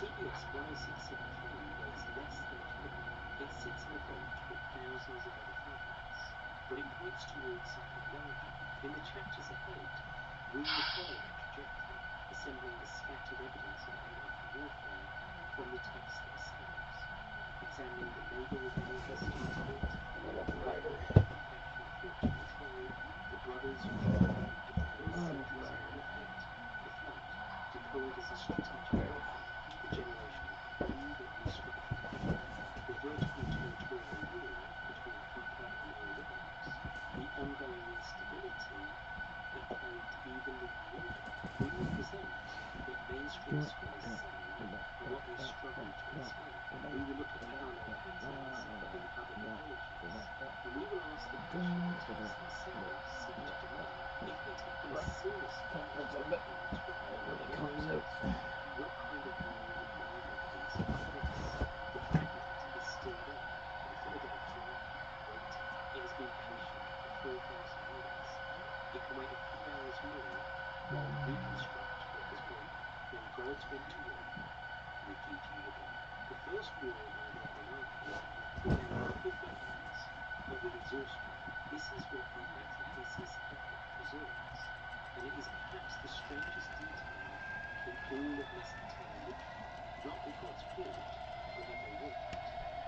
CBS 10673 weighs less than a kilo. It sits in a boat with thousands of other fragments, but it points towards something larger. In the chapters ahead, we will follow that trajectory, assembling the scattered evidence of Anunnaki warfare from the texts themselves, examining the naval rebellion history to date, the locomotive faction fought to control, the brothers who tried and divided centuries of conflict, the flood, decoded as a strategic weapon, the generational code and mystery behind it, the vertical territorial war between Upper and Lower Realms, the ongoing instability that plagued even the New Order. We will present what mainstream scholars say and what they struggle to explain. We will look at parallel patterns in other mythologies, and we will ask the question the texts themselves seem to demand. If we tackle a seriously explainable twin universe, what kind of war would naval peace look like this? The fragment is still there, in Philadelphia, waiting. It has been patient for 4,000 years. It can wait a few hours more while we reconstruct what was born when gods went to work with Gigi rebellion. The first war by the Anunnaki began not with weapons, but with exhaustion. This is what the Atrahasis epic preserves, and it is perhaps the strangest detail in all of Mesopotamian literature. Not that gods fought, but that they worked.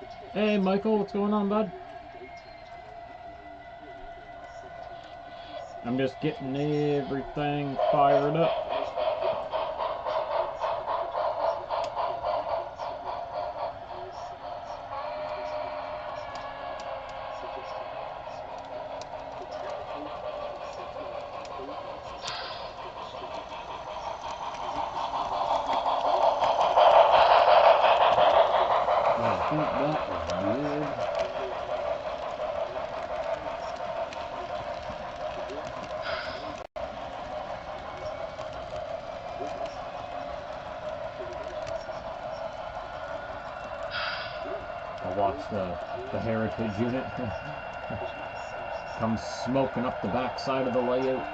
The text, hey Michael, what's going on, bud? dating to the Old Babylonian period in 1700 BC. I'm just getting everything fired up. I watched the heritage unit come smoking up the backside of the layout.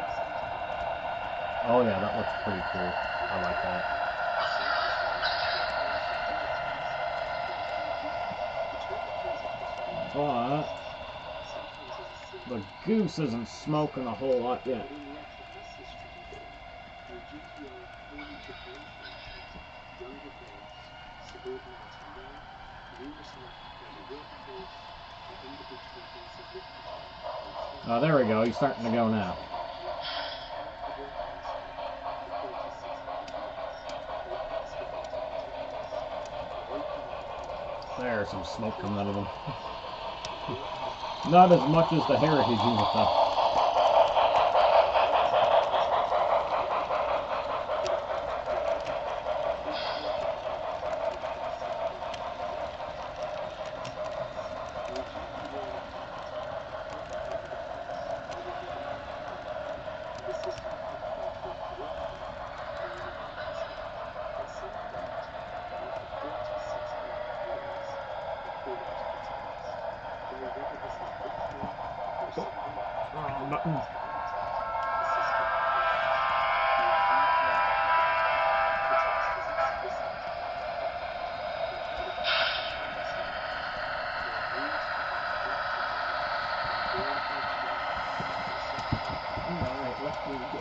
Oh yeah, that looks pretty cool. I like that. But the goose isn't smoking a whole lot yet. But in the Atrahasis tradition, the Ajiki are wholly differentiated, younger gods, subordinating rank, numerous enough to form a workforce, and individually insignificant until... Oh, there we go. He's starting to go now. Half the working span for 3,600 years, or excavated materials, awoken on the 20th. There's some smoke coming out of them. Not as much as the heritage unit, though. The system functioned to a correctly daily constant that set a date after 3,600 years according to the text. Though whether this is literal or symbolic remains debated, the system operates. The Ajiki calendar. The text is explicit about the fact that in order for them to carry something, their rules become collectively and all of their children and so forth. Alright, let me go.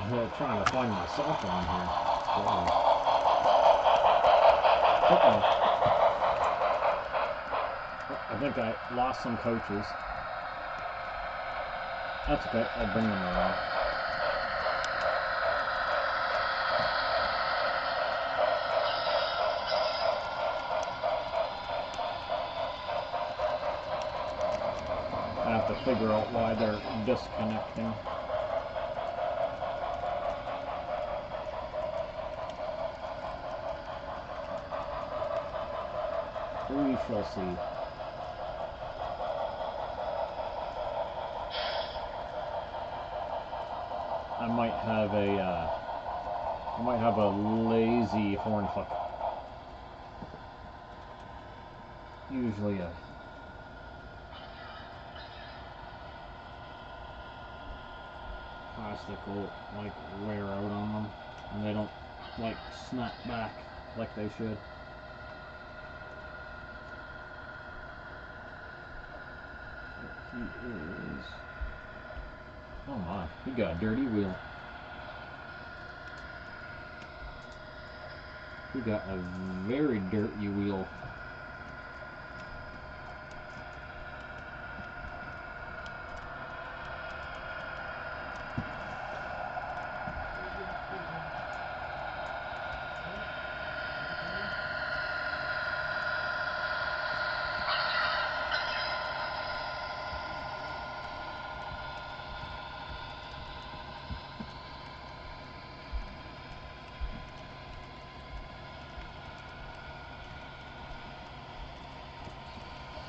I'm trying to find my cell phone here. Uh-oh. I think I lost some coaches. That's okay, I'll bring them around. I have to figure out why they're disconnecting. We shall see. I might have a lazy horn hook. Usually a plastic will like wear out on them, and they don't like snap back like they should. He is. Oh my, he got a dirty wheel. He got a very dirty wheel.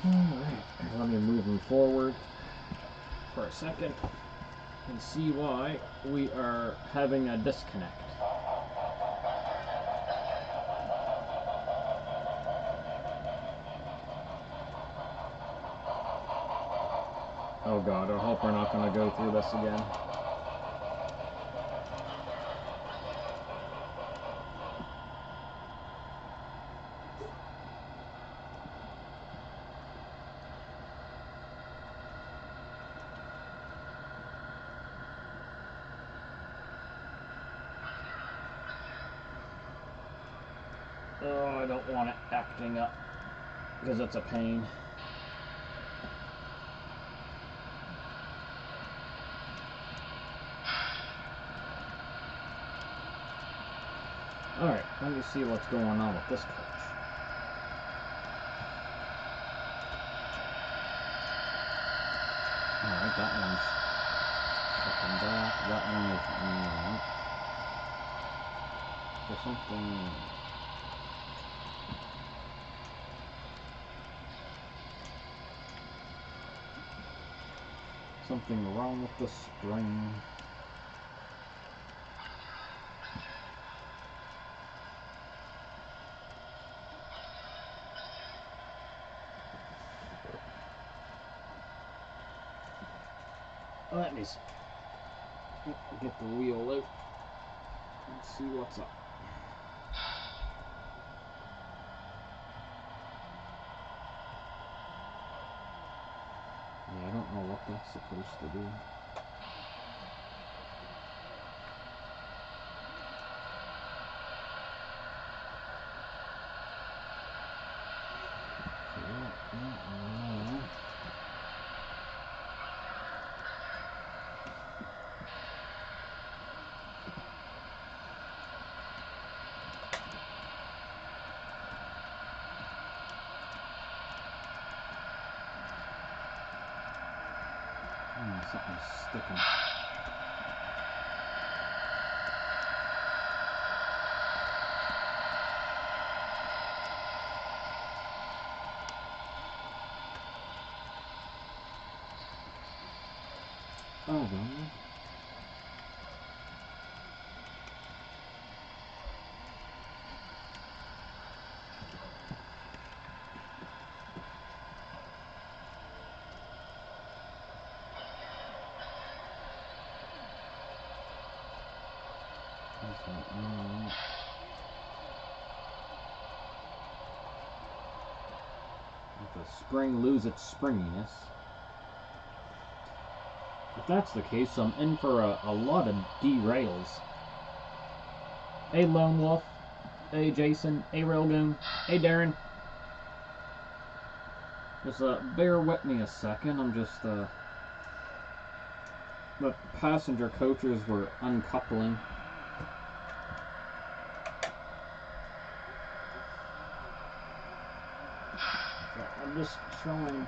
Alright, let me move him forward for a second and see why we are having a disconnect. Oh god, I hope we're not going to go through this again. Oh, I don't want it acting up because it's a pain. Alright, let me see what's going on with this coach. Alright, that one's up and back. That one is not. There's something wrong with the spring. Let me get the wheel out and see what's up. Yeah, I don't know what that's supposed to do. Something's sticking. Oh, no. Let the spring lose its springiness. If that's the case, I'm in for a lot of derails. Hey, Lone Wolf. Hey Jason. Hey Railgun. Hey Darren. Just bear with me a second. I'm just the passenger coaches were uncoupling. So I'm just trying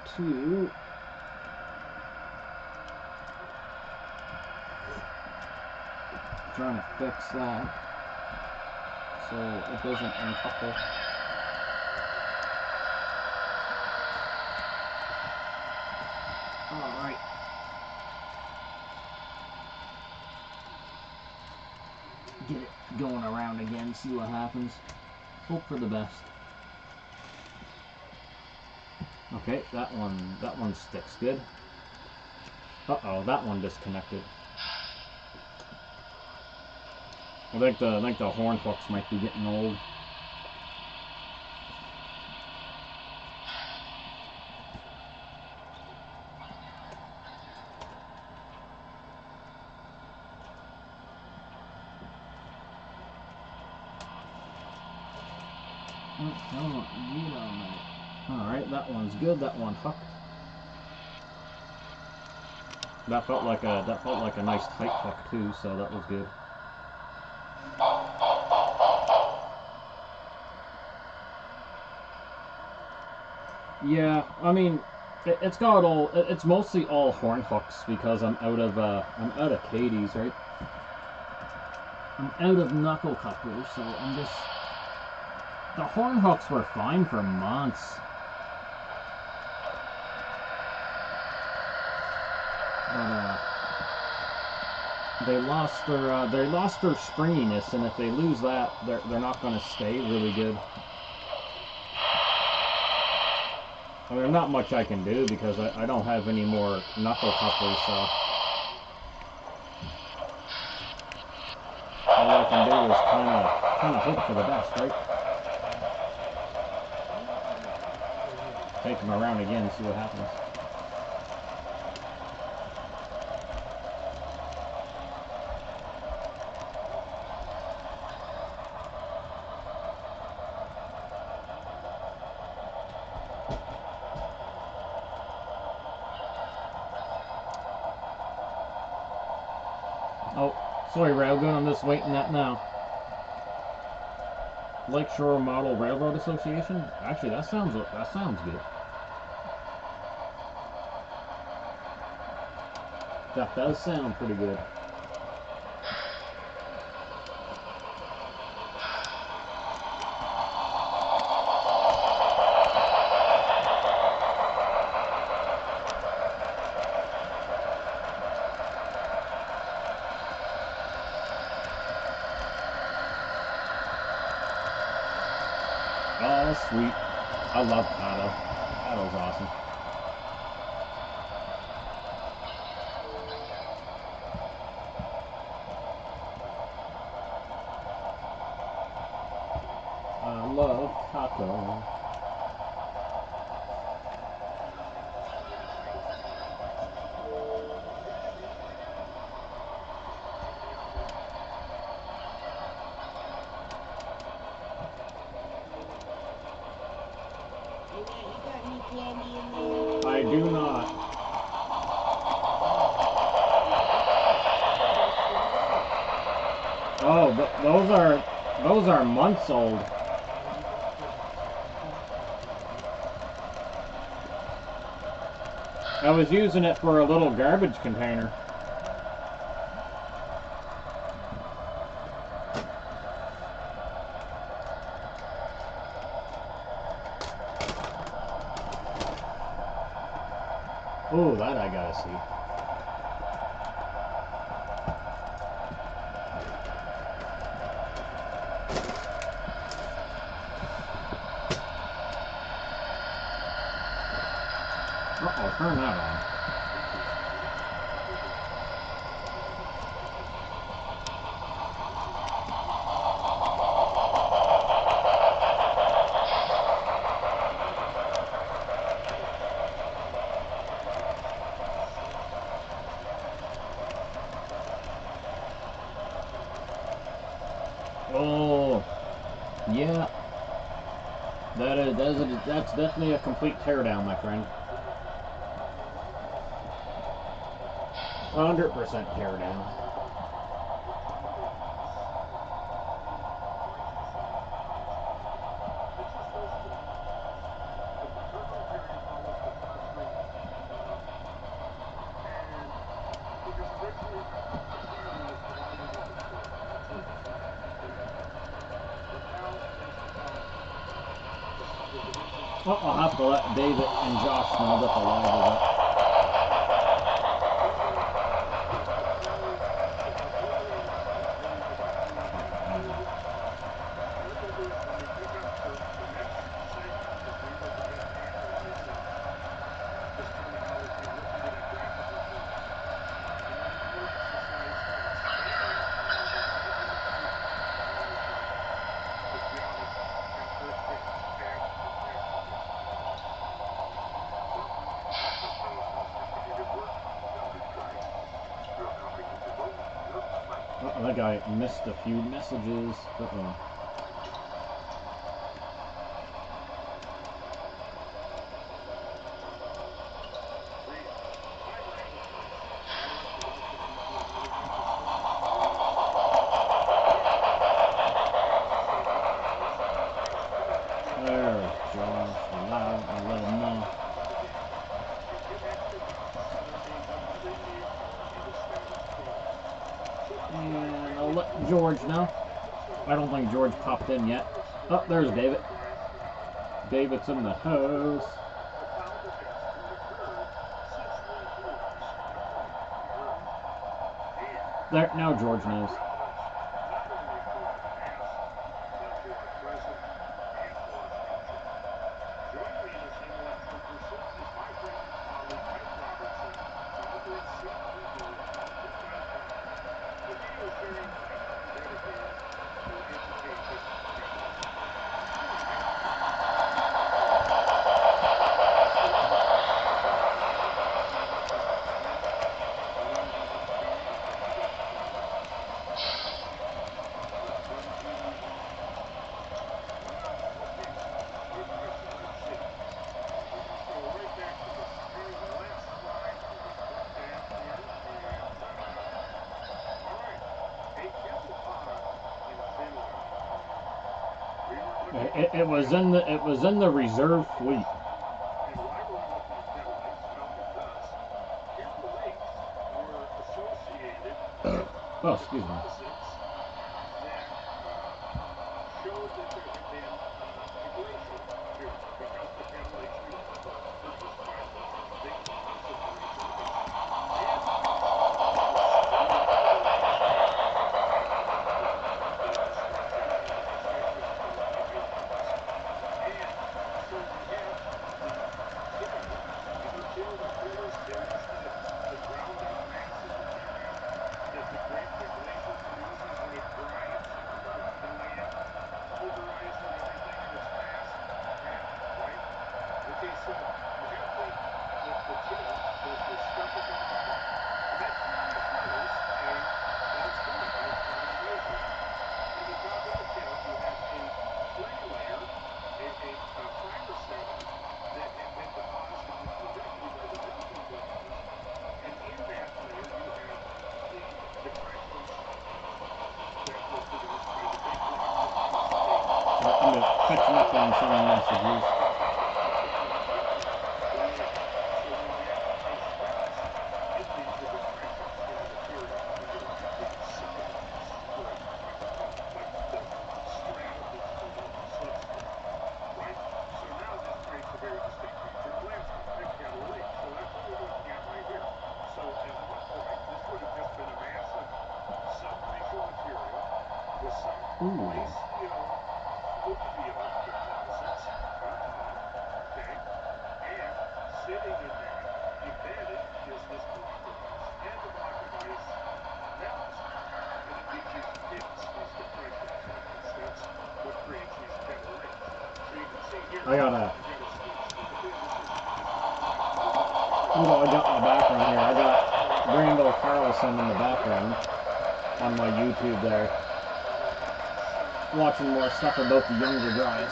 to fix that so it doesn't uncouple. Alright. Get it going around again, see what happens. Hope for the best. Okay, that one sticks good. Uh-oh, that one disconnected. I think the horn hooks might be getting old. Alright, that one's good, that one hooked. That felt like a nice tight hook too, so that was good. Yeah, I mean, it's mostly all horn hooks because I'm out of Katie's, right? I'm out of knuckle couplers, so I'm just. The horn hooks were fine for months. But they lost their springiness, and if they lose that, they're not going to stay really good. I mean, there's not much I can do because I don't have any more knuckle couplers, so all I can do is kind of hope for the best, right? Take them around again, see what happens. Oh, sorry, Railgun, I'm just waiting that now. Lakeshore Model Railroad Association? Actually, that sounds good. That does sound pretty good. Oh, sweet. I love Paddle. Paddle's awesome. I love Taco. I do not. Oh, those are months old. I was using it for a little garbage container. Oh, that I gotta see. Uh-oh, turn that on. Oh, Yeah. That's definitely a complete teardown, my friend. 100% teardown. Well, I'll have to let David and Josh know that the live is up. Uh-oh, that guy missed a few messages. Uh-oh. There, Josh, live and let him know. And I'll let George know. I don't think George popped in yet. Oh, there's David. David's in the house. There, now George knows. It was in the reserve fleet. Oh, excuse me. I'm catching up on some messages. Ooh. I got what I got in the background here. I got Brando Carlson in the background on my YouTube there. watching more stuff about the younger guys.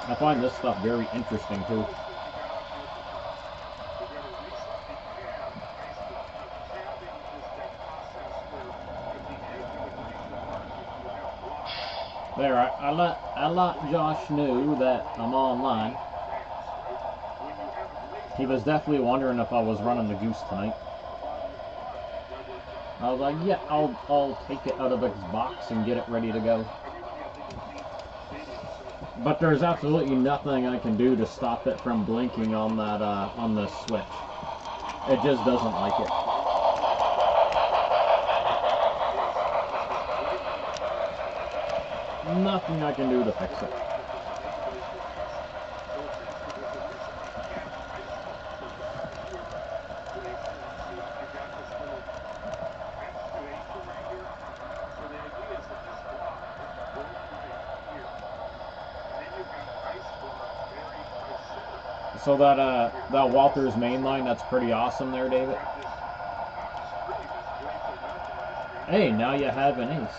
I find this stuff very interesting too. There, I let Josh know that I'm online. He was definitely wondering if I was running the goose tonight. I was like, yeah, I'll take it out of its box and get it ready to go. But there's absolutely nothing I can do to stop it from blinking on that on the switch. It just doesn't like it. Nothing I can do to fix it. So that Walther's main line, that's pretty awesome there, David. Hey, now you have an ace.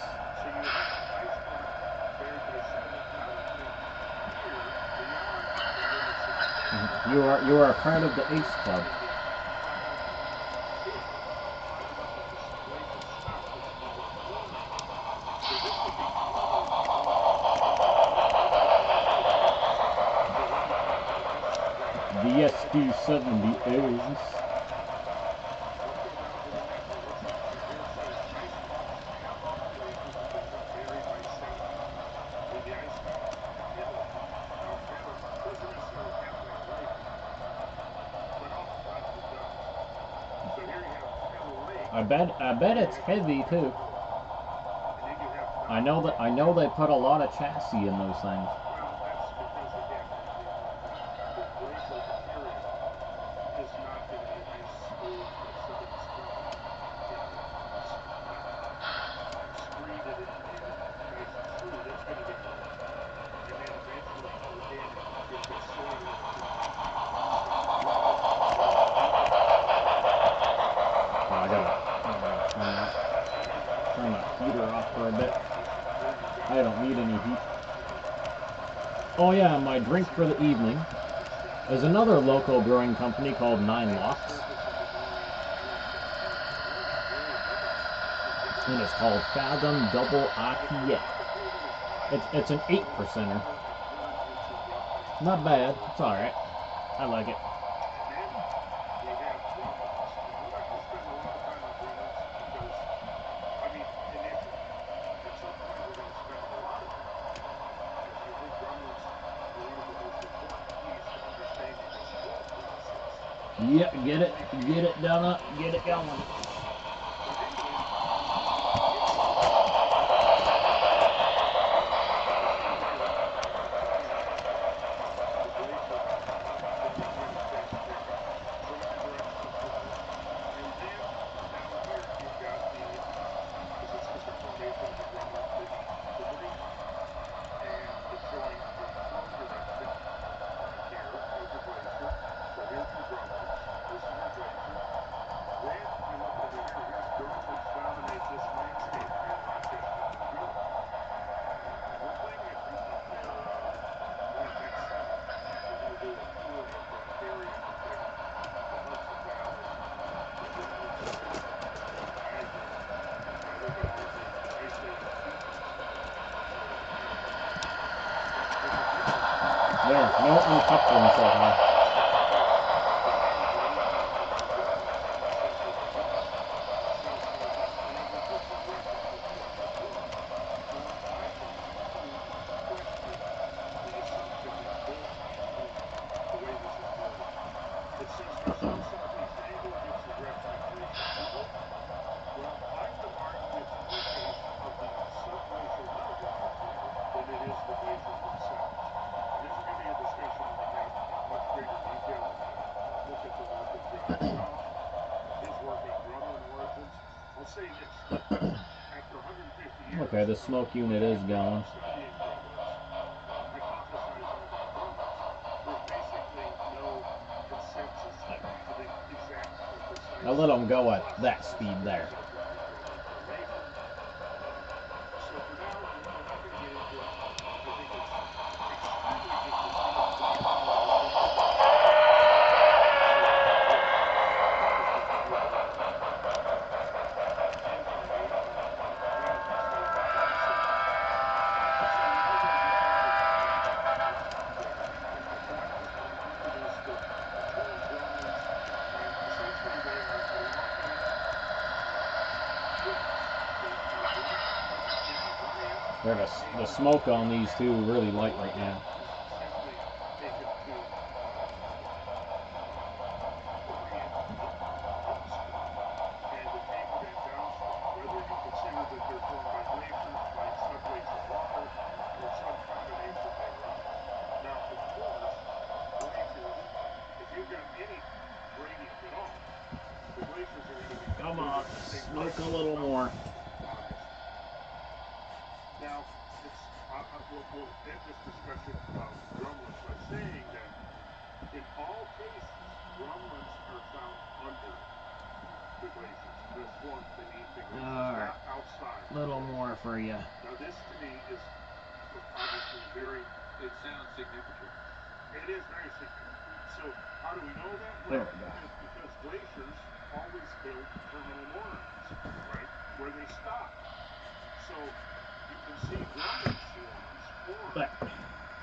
You are a part of the Ace Club. The SD-70 Ace. I bet it's heavy too. I know they put a lot of chassis in those things. I gotta turn that heater off for a bit. I don't need any heat. Oh yeah, my drink for the evening is another local brewing company called 9 Lofts. And it's called Fathom Double IPA. It's an 8%er. Not bad. It's alright. I like it. Yep, get it done up, get it going. There, no uncoupling so far. Okay, the smoke unit is going. I'll let them go at that speed there. The smoke on these two really light right now. Simply taken to orient upstream and to taper them downstream, whether you consider that they're formed by glaciers, by subglacial water, or some combination thereof. Now, of course, glaciers, if you've got any gradient at all, the glaciers are going to be Come on, smoke a little more. obviously. Now, we'll end this discussion of drumlins by saying that in all cases, drumlins are found under the glaciers. They're formed beneath the glaciers, not outside. A little more for you. Now, this to me is obviously very... It sounds significant. It is very significant. So, how do we know that? There Well, we go. because glaciers always build terminal moorings, right, where they stop. So, you can see drumlin swarms form There. A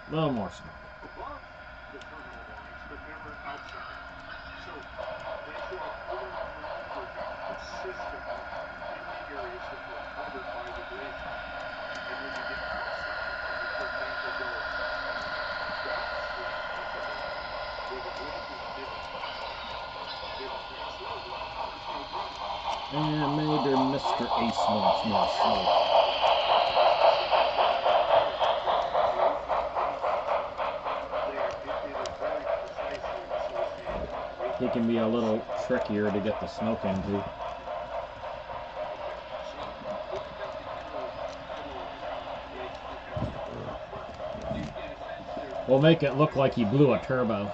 little more smoke. above the terminal moorings, but never outside. So, they show up over and over again, consistently, in the areas that were covered by the glacier. And when you get outside, when you, for example, go downstream into the, where the glaciers didn't transfer, there's no drumlin. And maybe Mr. Ace wants more smoke. He can be a little trickier to get the smoke into. We'll make it look like he blew a turbo.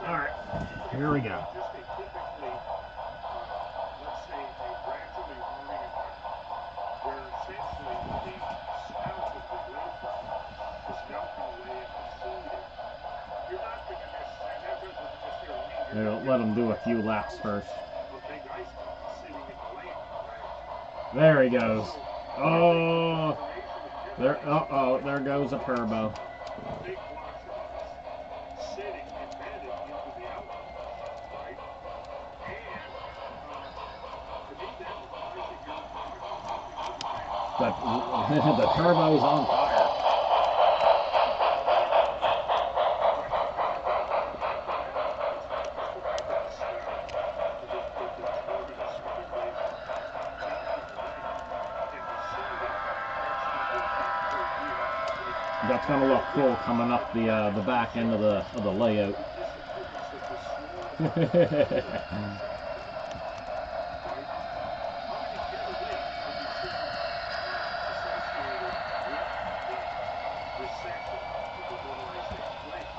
Alright, here we go. Just a typically, let's say, a gradually warming environment, where essentially the spout of the glacier is melting away and receding. You're not going to necessarily, that doesn't necessarily mean you're going to Let him do a few laps first. of big ice caps sitting in the lake, right? There he goes. Oh, there. There goes a turbo. Big blocks of ice sitting embedded into the outcomes, right? And to me, that implies that you're talking about something pretty fast. The turbo's on fire. That's gonna look cool coming up the back end of the layout.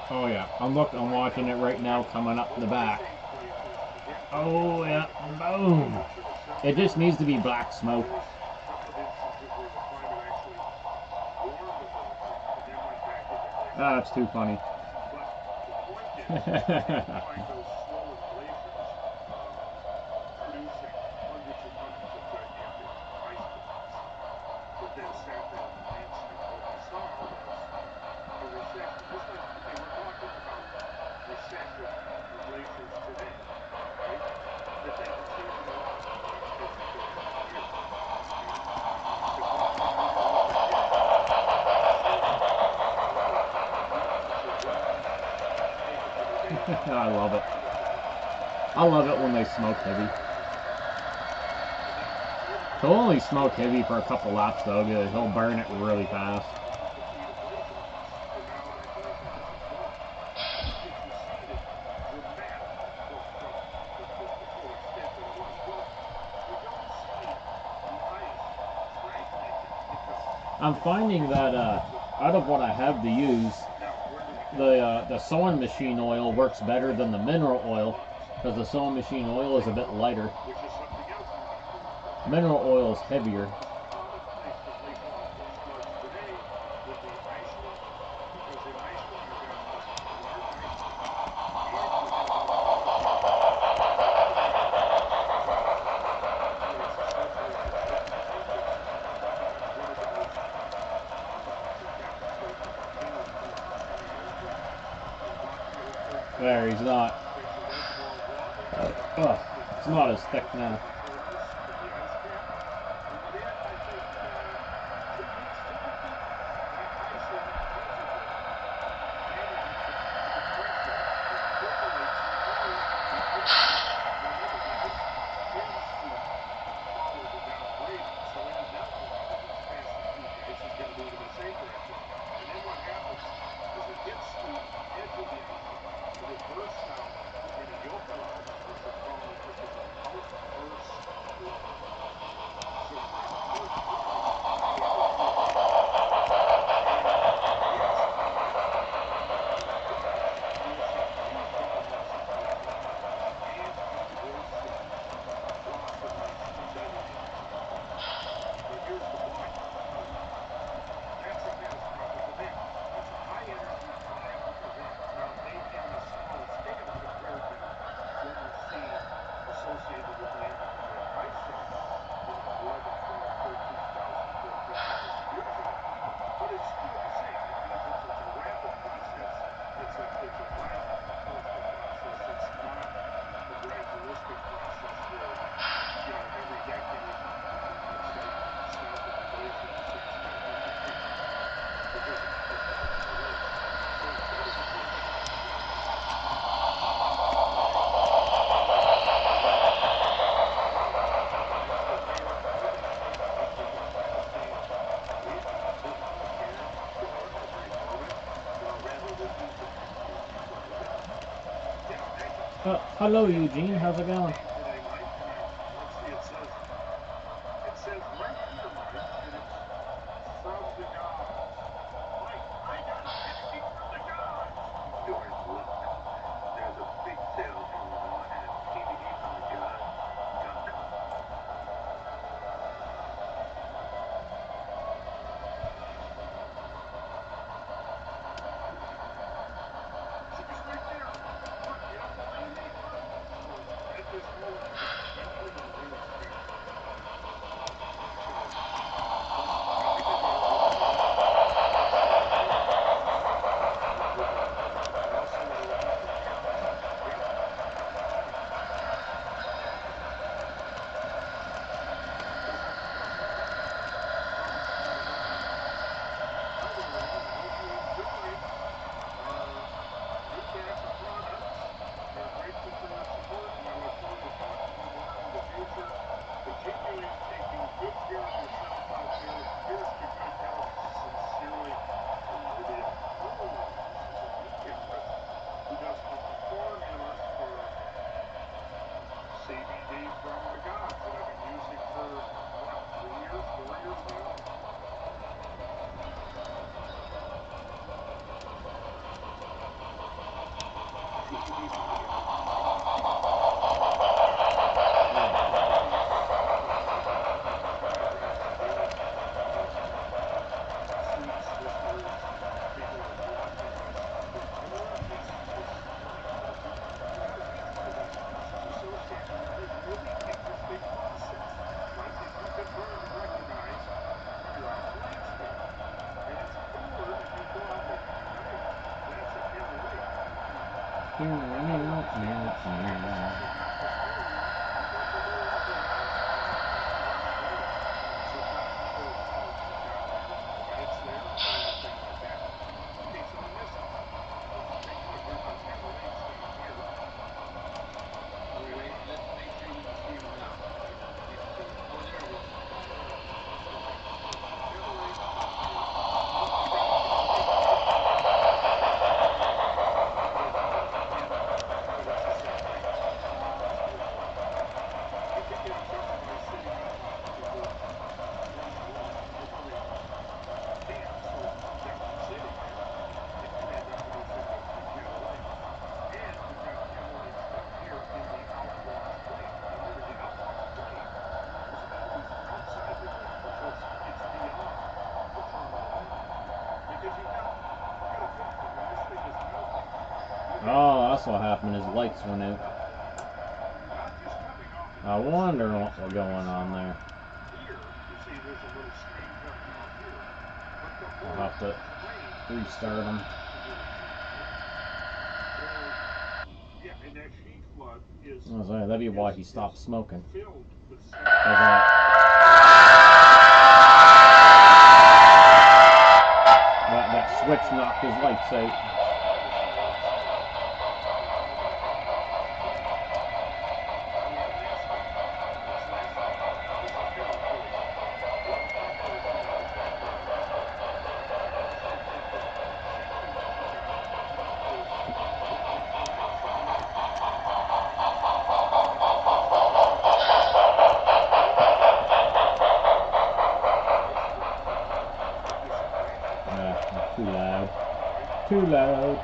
Oh yeah, I'm watching it right now coming up the back. Oh yeah, boom! It just needs to be black smoke. That's too funny. But the point is, you find those swollen glaciers producing hundreds and hundreds of gigantic ice blocks that then sat there on the landscape. What we saw was a recession. Just like, okay, we're talking about recession of glaciers today, right? That then continue to last for the next 50, 100 years, right? To continue to look at I love it. I love it when they smoke heavy. He'll only smoke heavy for a couple laps though, because he'll burn it really fast. I'm finding that out of what I have to use, the sewing machine oil works better than the mineral oil, because the sewing machine oil is a bit lighter. Mineral oil is heavier. he's not. Oh, it's not as thick now. Hello, Eugene. How's it going? Oh, that's what happened. His lights went out. I wonder what was going on there. I'll have to restart them. is I was like, that'd be why he stopped smoking. filled with That switch knocked his lights out. Too loud. Too loud.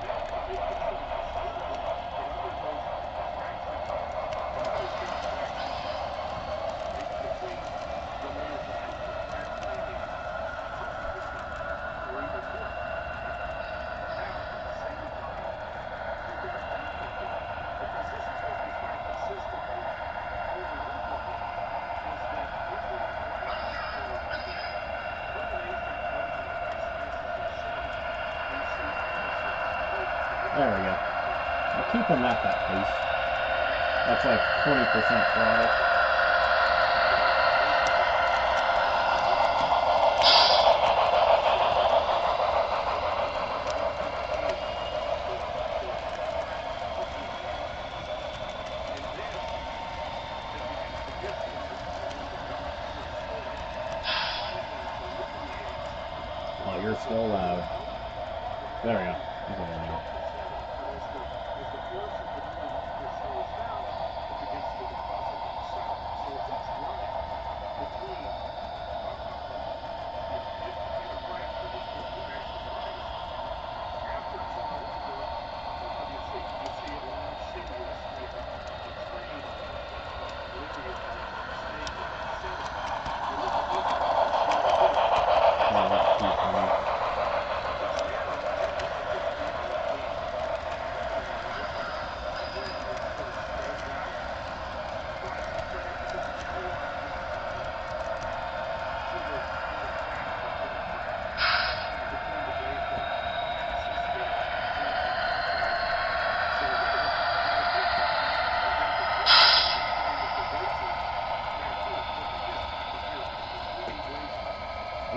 There we go. I'll keep them at that pace. That's like 20% throttle. Oh, you're still loud. There we go. Look at that now.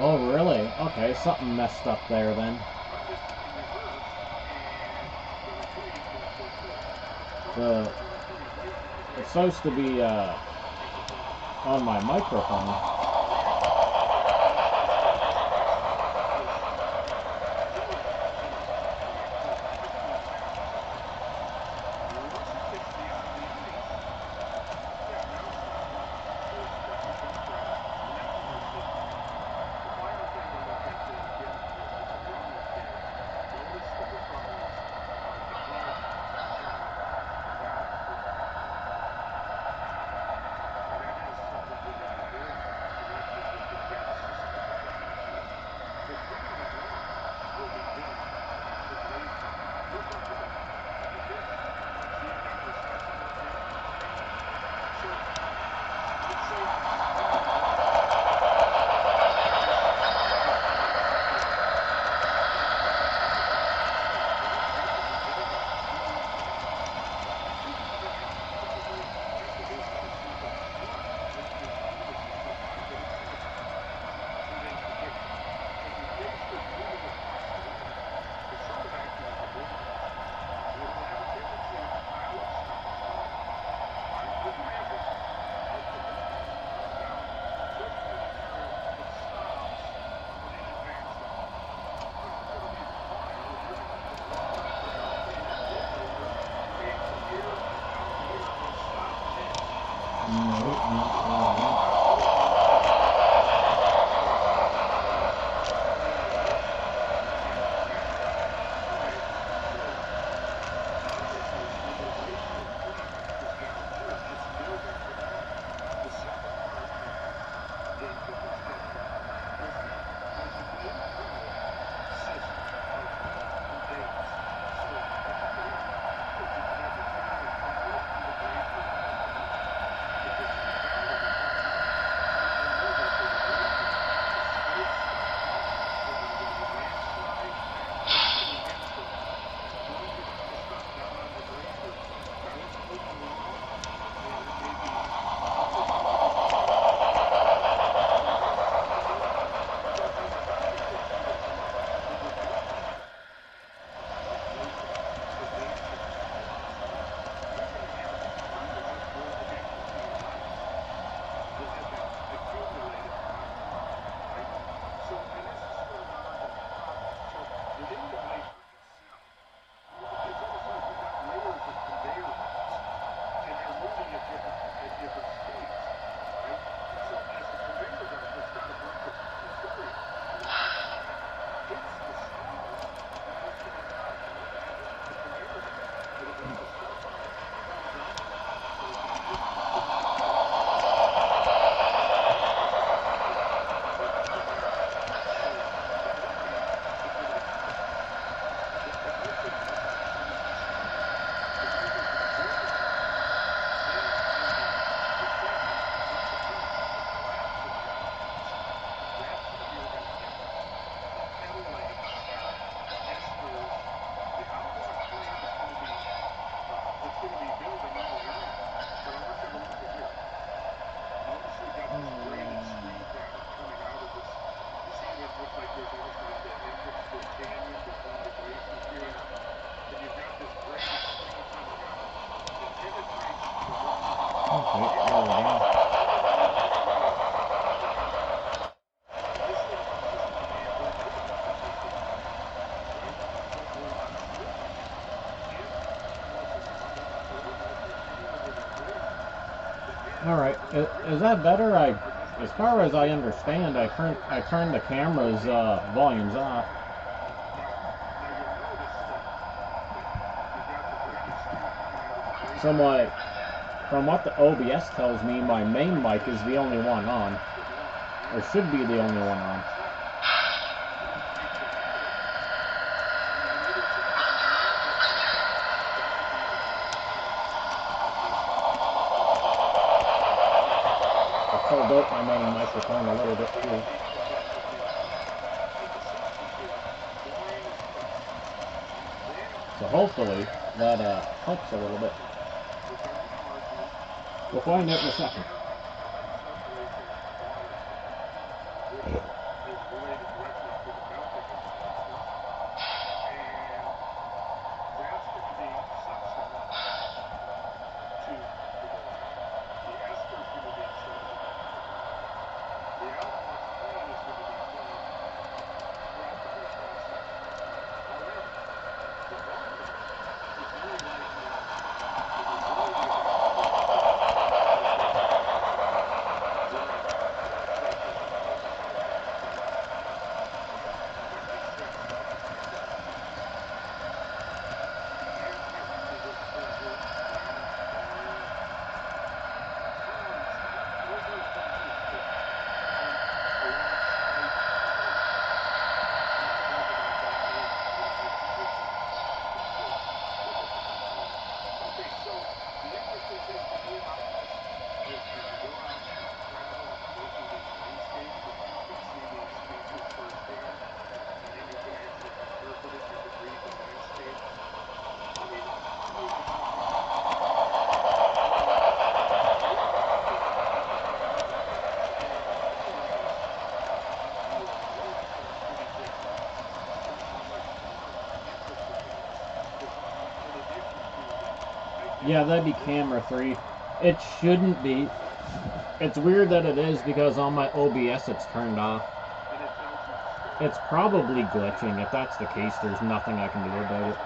Oh, really? Okay, something messed up there then. It's supposed to be on my microphone. Right, there we go. Alright, is that better? As far as I understand, I turned the camera's volumes off. So from what the OBS tells me, my main mic is the only one on. Or should be the only one on. I pulled out my main microphone a little bit too. So hopefully that helps a little bit. We'll find out in a second. Yeah, that'd be camera 3. It shouldn't be. It's weird that it is because on my OBS it's turned off. It's probably glitching. If that's the case, there's nothing I can do about it.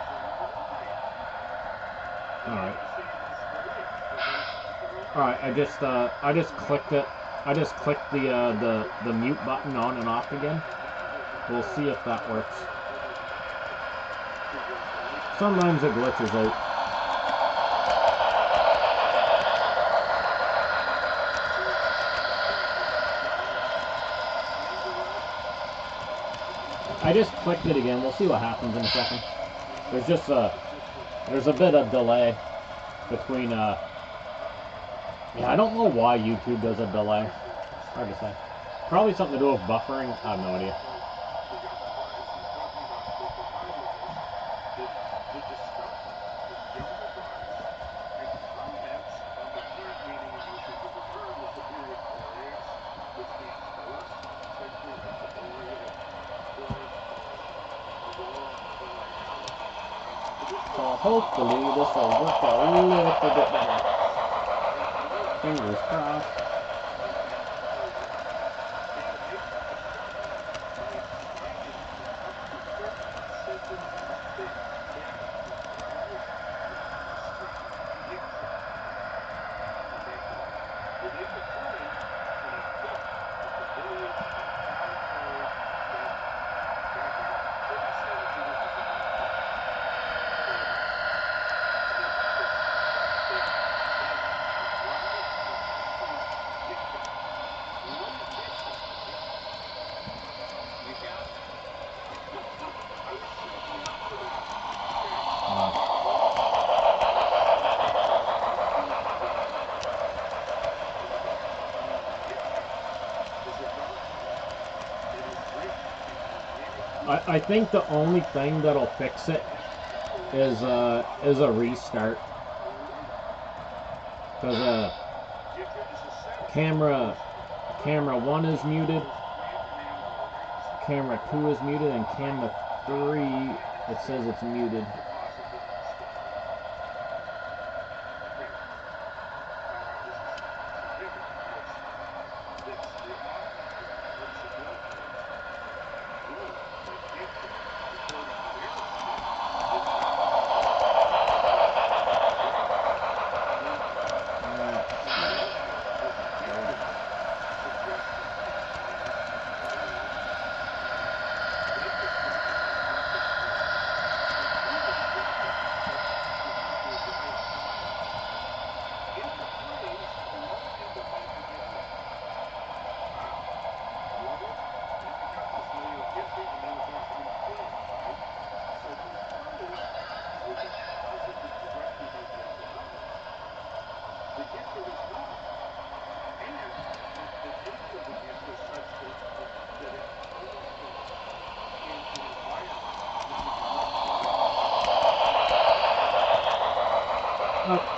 Alright. Alright, I just clicked it. I just clicked the mute button on and off again. We'll see if that works. Sometimes it glitches out. I just clicked it again. We'll see what happens in a second. There's just there's a bit of delay between yeah, I don't know why YouTube does a delay. Hard to say. Probably something to do with buffering. I have no idea. So hopefully this will work a little bit better. Fingers crossed. I think the only thing that'll fix it is a restart, because camera 1 is muted, camera 2 is muted, and camera 3 it says it's muted.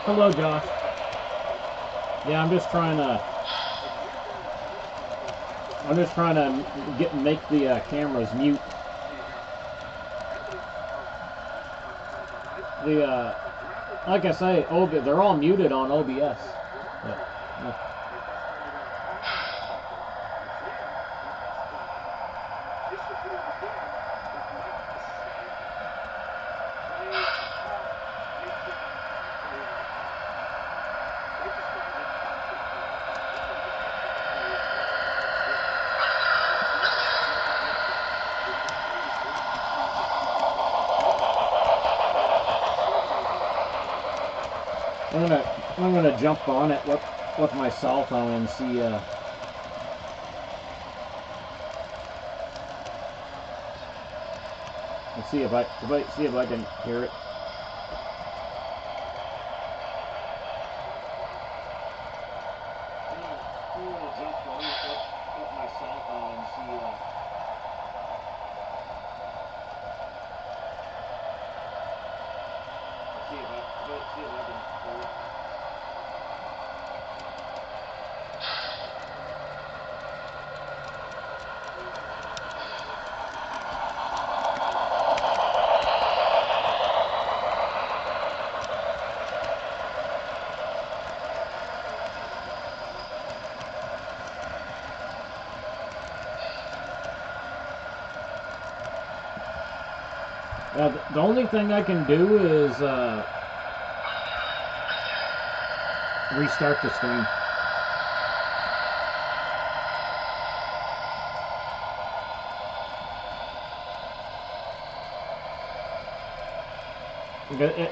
Hello, Josh. Yeah, I'm just trying to make the cameras mute. Like I say, they're all muted on OBS. But, I'm gonna jump on it with my cell phone and see. Let's see if I can hear it. I'm gonna jump on it with my cell phone and see. See if I can hear it. The only thing I can do is restart the screen.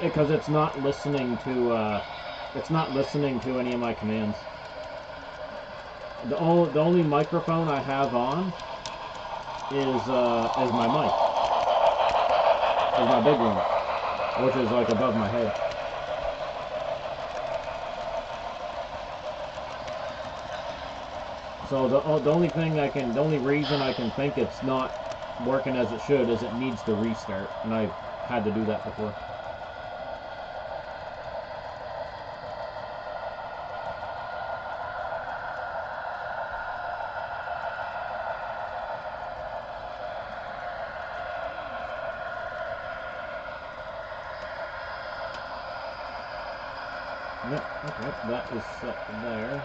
Because it's not listening to any of my commands. The only microphone I have on is my mic. Is my big one, which is like above my head. So the only reason I can think it's not working as it should is it needs to restart, and I've had to do that before. Yep, okay, that is set there.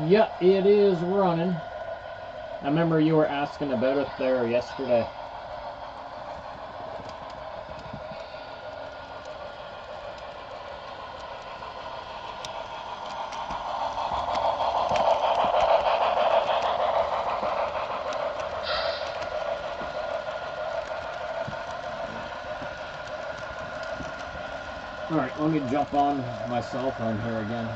Yeah, it is running. I remember you were asking about it there yesterday. Alright, let me jump on my cell phone here again.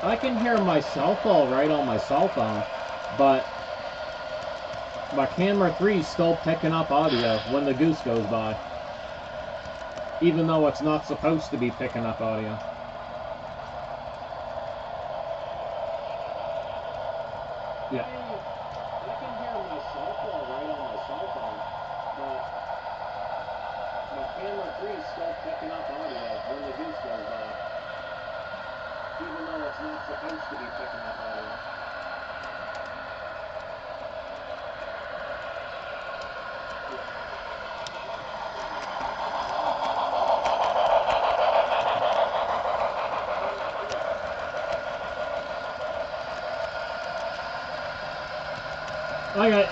I can hear myself all right on my cell phone, but my camera 3 is still picking up audio when the goose goes by, even though it's not supposed to be picking up audio. Yeah. I can hear myself all right on my cell phone, but my camera 3 is still picking up audio when the goose goes by, even though it's not supposed to be picking up audio. Like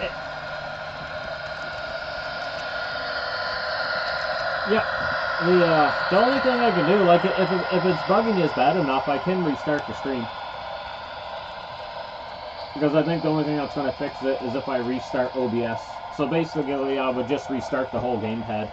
yeah, the only thing I can do, like, if it's bugging you bad enough, I can restart the stream. Because I think the only thing that's going to fix it is if I restart OBS. So basically, I would just restart the whole gamepad.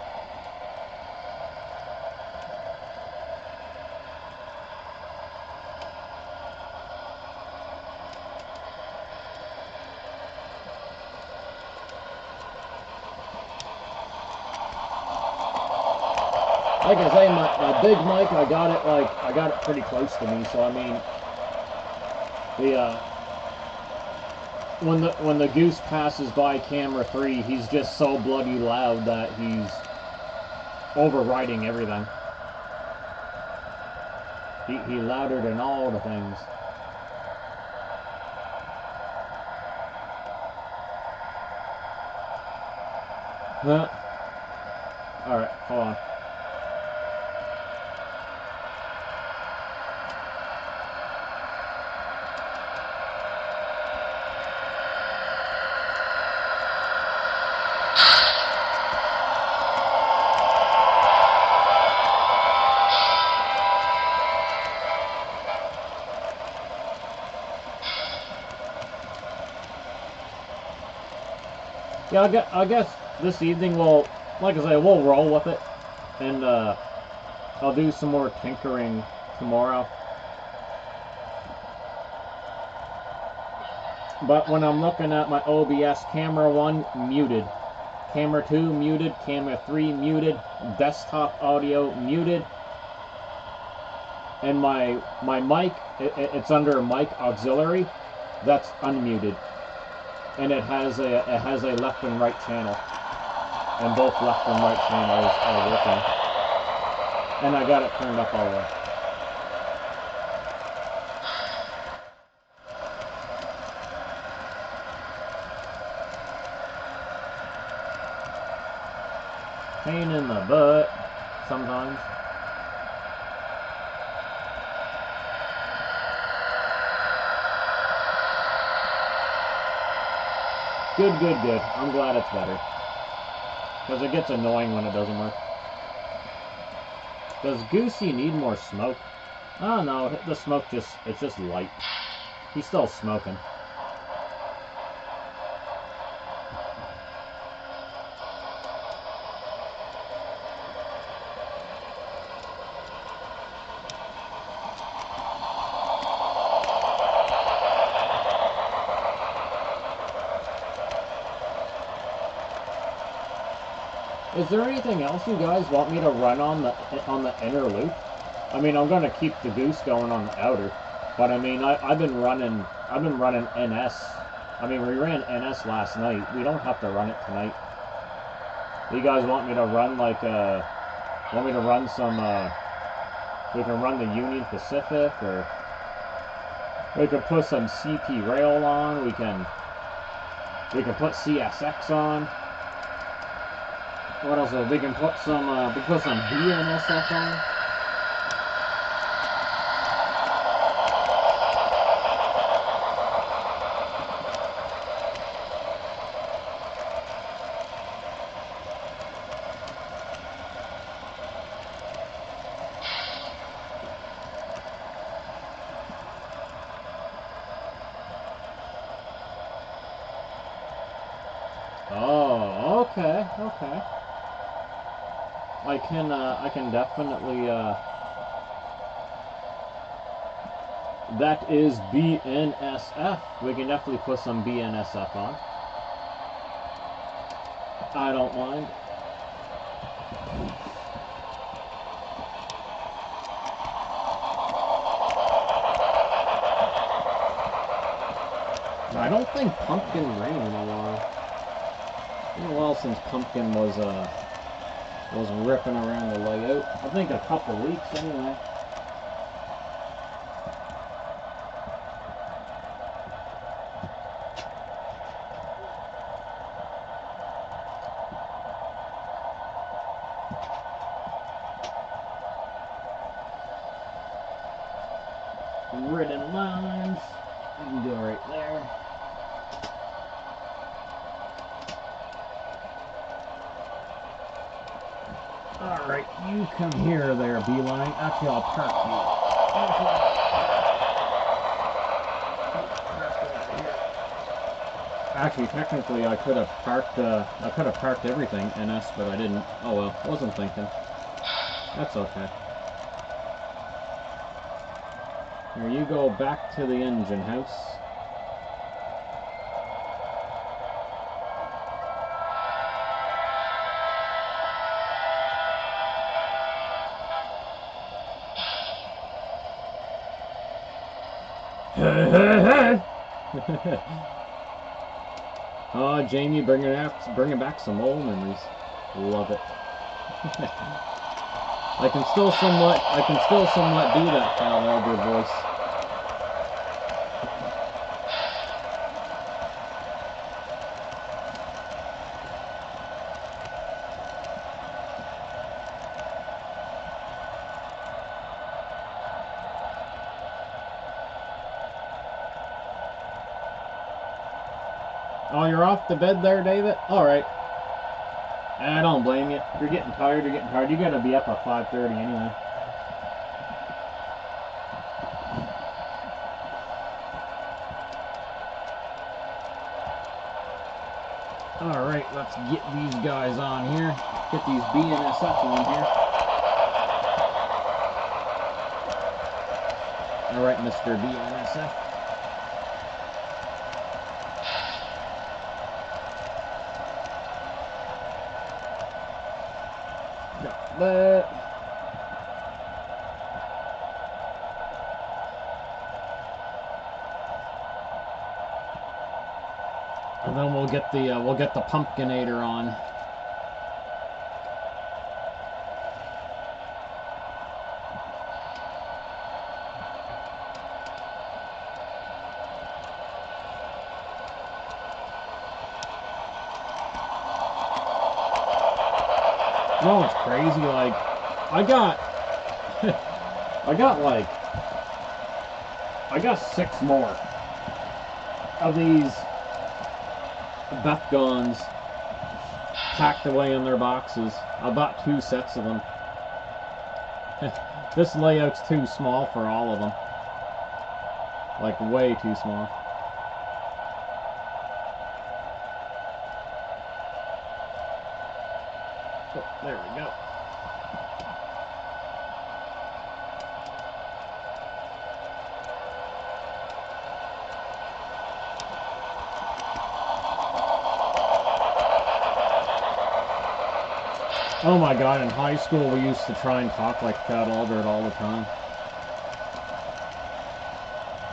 Like I say, my big mic, I got it pretty close to me. So I mean, when the goose passes by camera 3, he's just so bloody loud that he's overriding everything. He louder than all the things. Huh? All right, hold on. Yeah, I guess this evening like I say, we'll roll with it, and I'll do some more tinkering tomorrow. But when I'm looking at my OBS, camera 1 muted, camera 2 muted, camera 3 muted, desktop audio muted, and my mic, it's under mic auxiliary, that's unmuted. And it has a left and right channel, and both left and right channels are working. And I got it turned up all the way. Pain in the butt sometimes. Good, good, good. I'm glad it's better. Because it gets annoying when it doesn't work. Does Goosey need more smoke? Oh no, the smoke it's just light. He's still smoking. Is there anything else you guys want me to run on the inner loop? I mean, I'm gonna keep the goose going on the outer, but I mean, I've been running NS. I mean, we ran NS last night. We don't have to run it tonight. You guys want me to run like want me to run some? We can run the Union Pacific, or we can put some CP Rail on. We can put CSX on. What else? We can put some BNSF on. Oh, okay, okay. I can definitely, that is BNSF. We can definitely put some BNSF on. I don't mind. I don't think Pumpkin ran in a while. It's been a while since Pumpkin was ripping around the layout. I think a couple weeks anyway. Ridden lines. You can go right there. Alright, you come here there, Beeline. Actually, I'll park you. Actually, technically, I could have parked everything, NS, but I didn't. Oh well, wasn't thinking. That's okay. Here, you go back to the engine house. Hey, hey, hey! Oh, Jamie, bringing back some old memories. Love it. I can still somewhat do that Cal Elder voice. Oh, you're off to bed there, David? Alright. I don't blame you. You're getting tired, You gotta be up at 5:30 anyway. Alright, let's get these guys on here. Get these BNSF on here. Alright, Mr. BNSF. But and then we'll get the pumpkinator on. No, it's crazy. Like, I got 6 more of these Beth guns packed away in their boxes. I bought 2 sets of them. This layout's too small for all of them. Like, way too small. Oh, there we go. Oh my god, in high school we used to try and talk like Chad Albert all the time.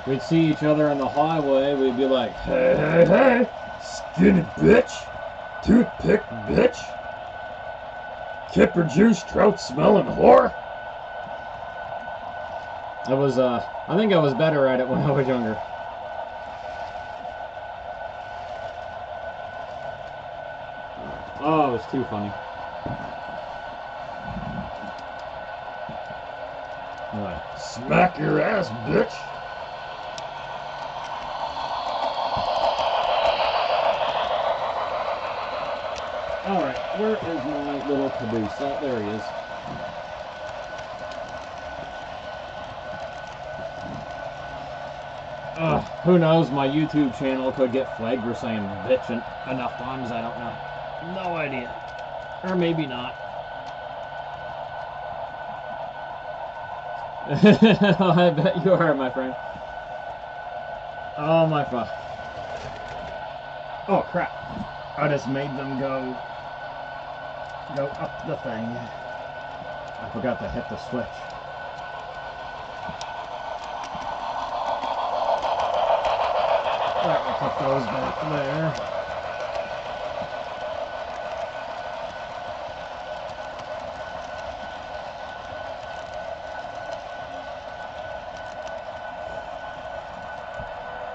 We'd see each other on the highway, we'd be like, hey, hey, hey, skinny bitch, toothpick bitch, kipper juice, trout smelling whore. I think I was better at it when I was younger. Oh, it was too funny. Like, smack your ass, bitch. Alright, where is my little caboose? Oh, there he is. Who knows, my YouTube channel could get flagged for saying bitch enough times, I don't know. No idea. Or maybe not. I bet you are, my friend. Oh my fuck. Oh crap. I just made them go up the thing. I forgot to hit the switch. Alright, we'll put those back there.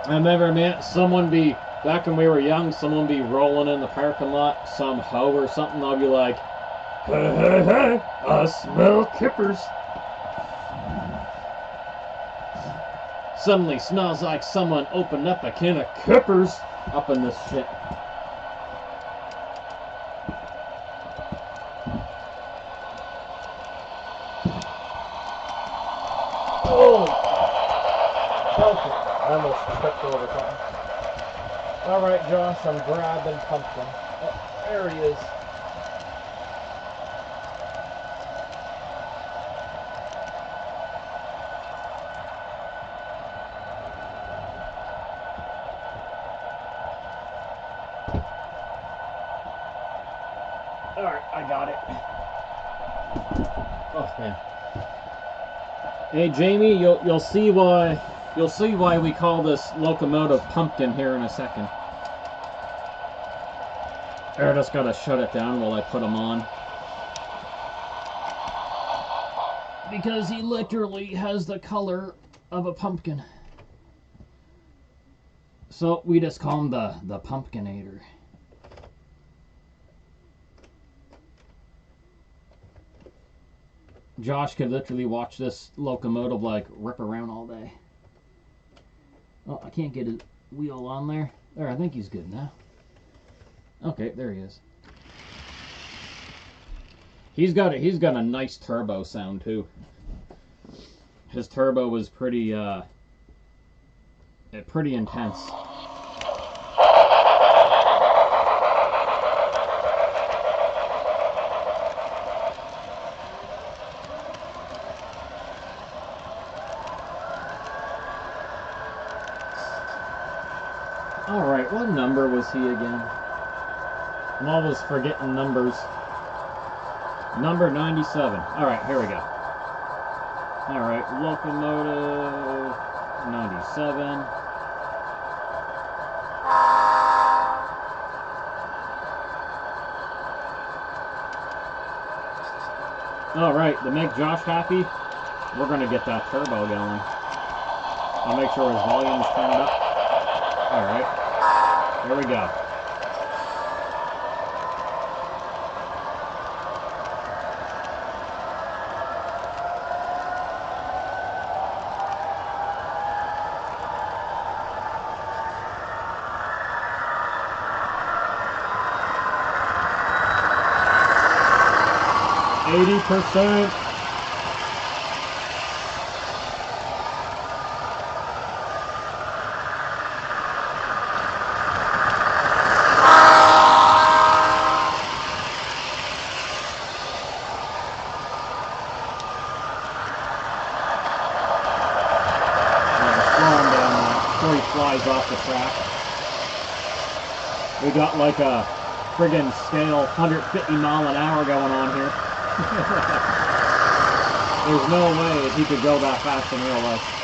I remember, man, back when we were young, someone be rolling in the parking lot, some hoe or something, I'll be like, hey, hey, hey, I smell kippers. Suddenly smells like someone opened up a can of kippers up in this shit. I almost tripped over something. Alright, Josh, I'm grabbing Pumpkin. Oh, there he is. Alright, I got it. Oh man. Hey Jamie, you'll see why we call this locomotive Pumpkin here in a second. I just gotta shut it down while I put him on. Because he literally has the color of a pumpkin. So we just call him the pumpkinator. Josh could literally watch this locomotive like rip around all day. Oh, I can't get his wheel on there. There, I think he's good now. Okay, there he is. He's got a nice turbo sound too. His turbo was pretty intense. Alright, what number was he again? I'm always forgetting numbers. Number 97. Alright, here we go. Alright, locomotive 97. Alright, to make Josh happy, we're going to get that turbo going. I'll make sure his volume's turned up. Alright. Here we go. %. Flies off the track. We got like a friggin' scale 150 mile an hour going on here. There's no way he could go that fast in real life.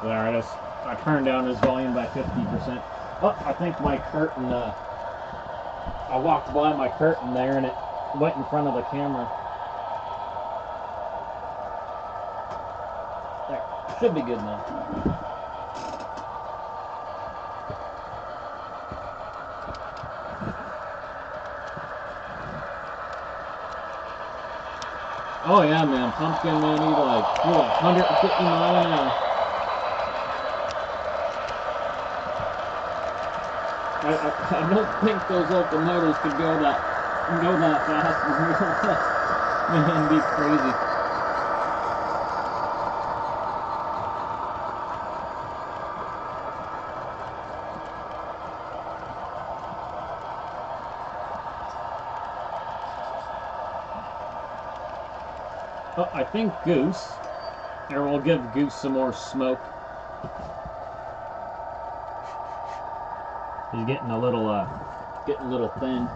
There, I turned down his volume by 50%. Oh, I think my curtain, I walked by my curtain there and it went in front of the camera. There, should be good now. Oh yeah, man, Pumpkin, man, he like 150 miles an hour. I don't think those locomotives could go that fast in real life. Man, it'd be crazy. Oh, I think Goose, or we'll give Goose some more smoke. He's getting a little thin.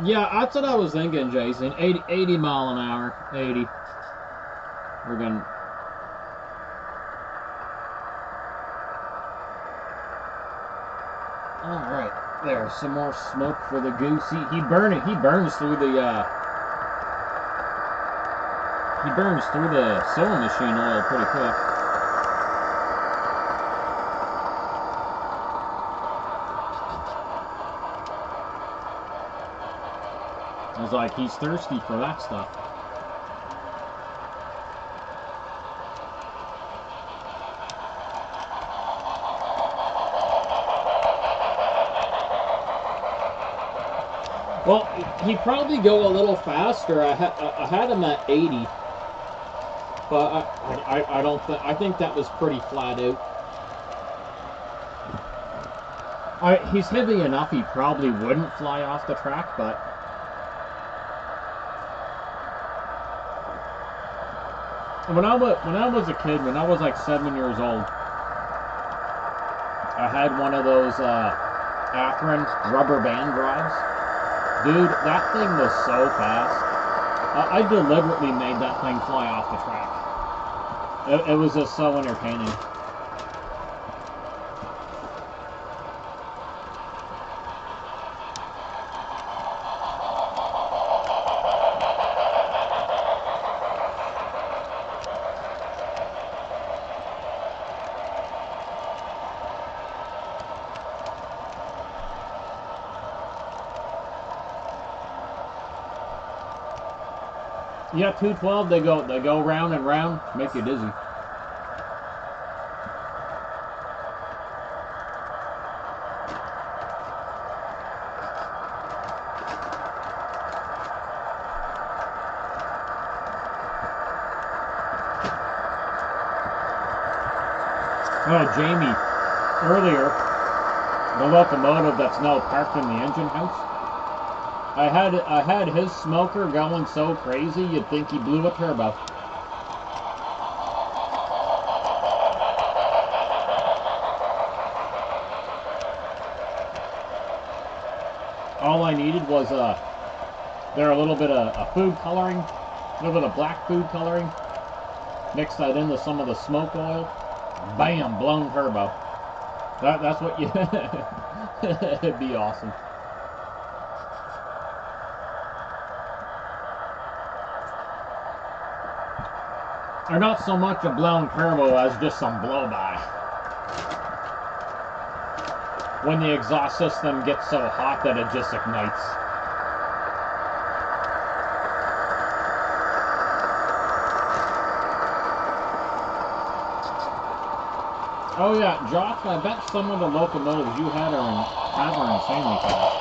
Yeah, that's what I was thinking, Jason. 80 mile an hour. 80. We're gonna. There's some more smoke for the goose. He burns through the sewing machine oil pretty quick. I was like, he's thirsty for that stuff. Well, he'd probably go a little faster. I had him at 80, but I don't think, I think that was pretty flat out. He's heavy enough. He probably wouldn't fly off the track, but when I was a kid, when I was like 7 years old, I had one of those Akron rubber band drives. Dude, that thing was so fast. I deliberately made that thing fly off the track. It was just so entertaining. Yeah, 212. They go round and round, make you dizzy. Oh, Jamie, earlier, the locomotive that's now parked in the engine house. I had his smoker going so crazy you'd think he blew a turbo. All I needed was a little bit of food coloring, a little bit of black food coloring. Mix that into some of the smoke oil. Bam, blown turbo. That's what you. It'd be awesome. Or not so much a blown turbo as just some blow-by. When the exhaust system gets so hot that it just ignites. Oh yeah, Josh, I bet some of the locomotives you had are insanely fast.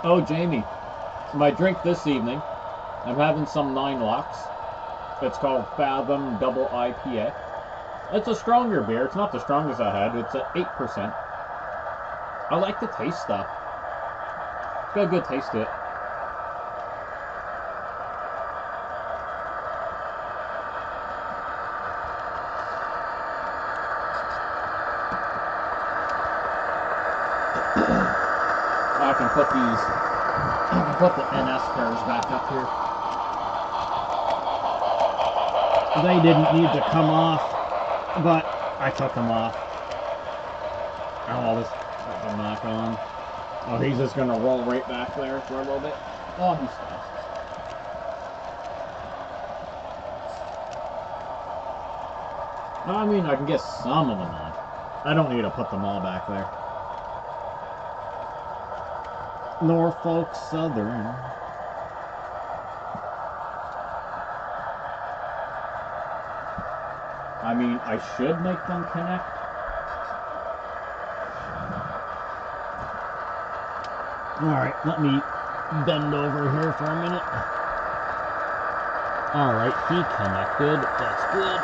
Oh, Jamie, my drink this evening, I'm having some 9 locks. It's called Fathom Double IPA. It's a stronger beer. It's not the strongest I had. It's at 8%. I like the taste, though. It's got a good taste to it. I can put the NS pairs back up here. They didn't need to come off, but I took them off. Oh, I'll just put them back on. Oh, he's just gonna roll right back there for a little bit. Oh, he's fast. I mean, I can get some of them on. I don't need to put them all back there. Norfolk Southern. I mean, I should make them connect. Alright, let me bend over here for a minute. Alright, he connected. That's good.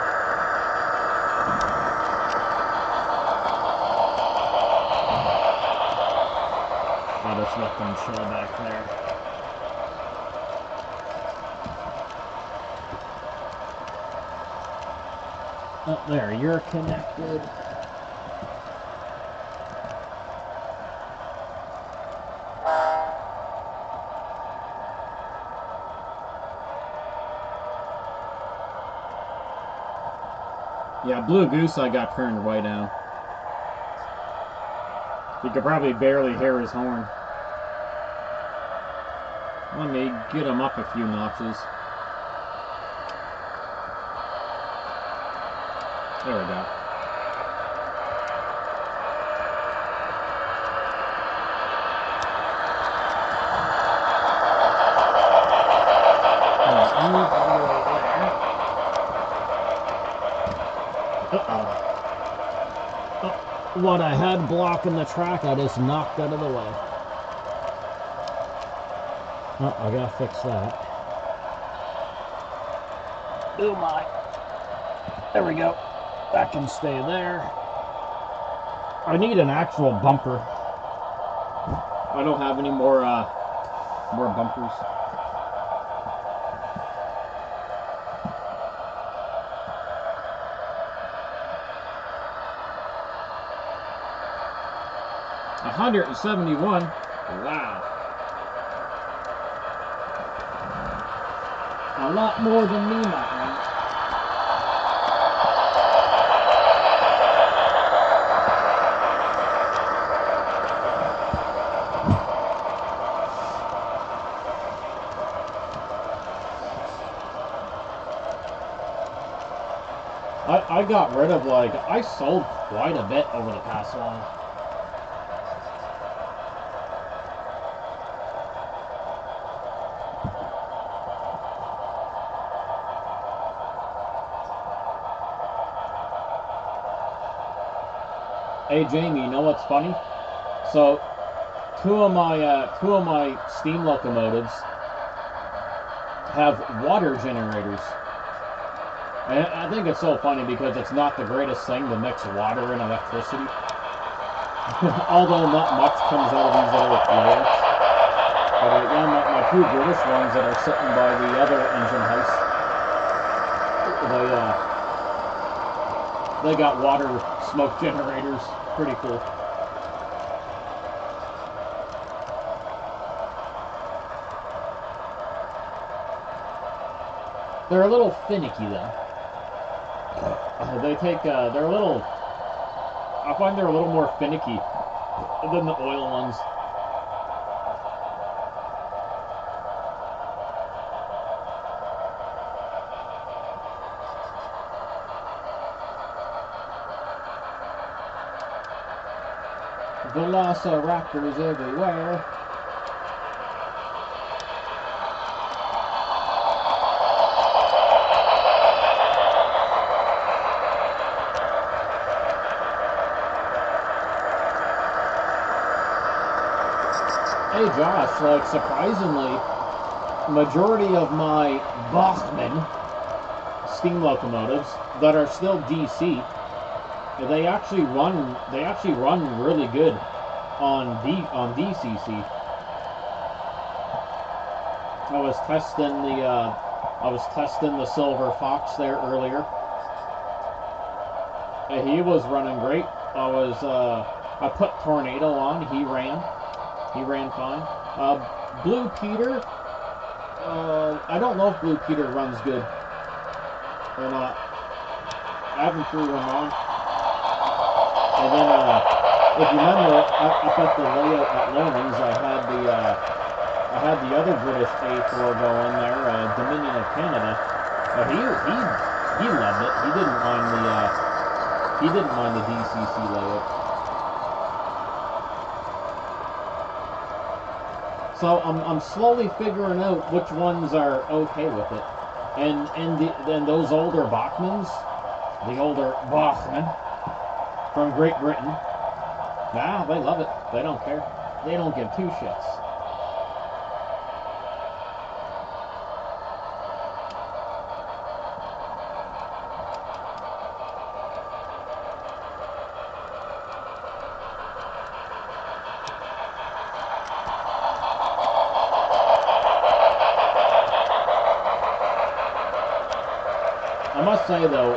I'll just let them show back there. Oh, there, you're connected. Yeah, Blue Goose I got turned way down. You could probably barely hear his horn. Let me get him up a few notches. There we go. What I had blocking the track, I just knocked out of the way. Oh, I gotta fix that. Oh my. There we go. That can stay there. I need an actual bumper. I don't have any more bumpers. $171. Wow. A lot more than me, my friend. I got rid of, like, I sold quite a bit over the past while. Hey Jamie, you know what's funny? So, two of my steam locomotives have water generators. And I think it's so funny because it's not the greatest thing to mix water and electricity. Although not much comes out of these other layers. But yeah, my two British ones that are sitting by the other engine house, they got water smoke generators. Pretty cool. They're a little finicky though. They're a little, I find they're a little more finicky than the oil ones. Velociraptors everywhere. Hey Josh, like surprisingly, majority of my Bachmann steam locomotives that are still DC, they actually run really good on DCC. I was testing the Silver Fox there earlier. He was running great. I put Tornado on. He ran fine. Blue Peter, I don't know if Blue Peter runs good or not. I haven't threw him on. And then, if you remember, up at the layout at Lawrence, I had the other British A4 going there, Dominion of Canada. He loved it. He didn't mind the DCC layout. So I'm slowly figuring out which ones are okay with it, and those older Bachmans, the older Bachman from Great Britain, nah, they love it. They don't care. They don't give two shits. I must say though,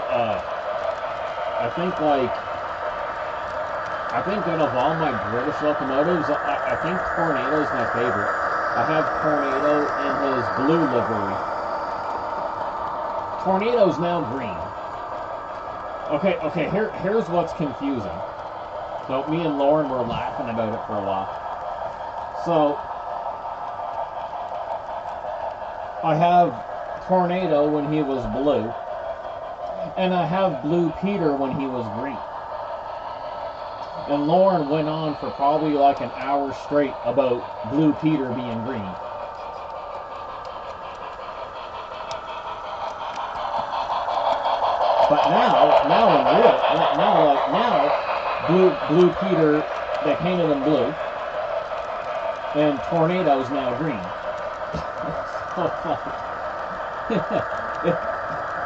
I think out of all my British locomotives, I think Tornado's my favorite. I have Tornado in his blue livery. Tornado's now green. Okay, here's what's confusing. So me and Lauren were laughing about it for a while. So I have Tornado when he was blue, and I have Blue Peter when he was green. And Lauren went on for probably like an hour straight about Blue Peter being green. But now, Blue Peter, they painted him blue, and Tornado's now green.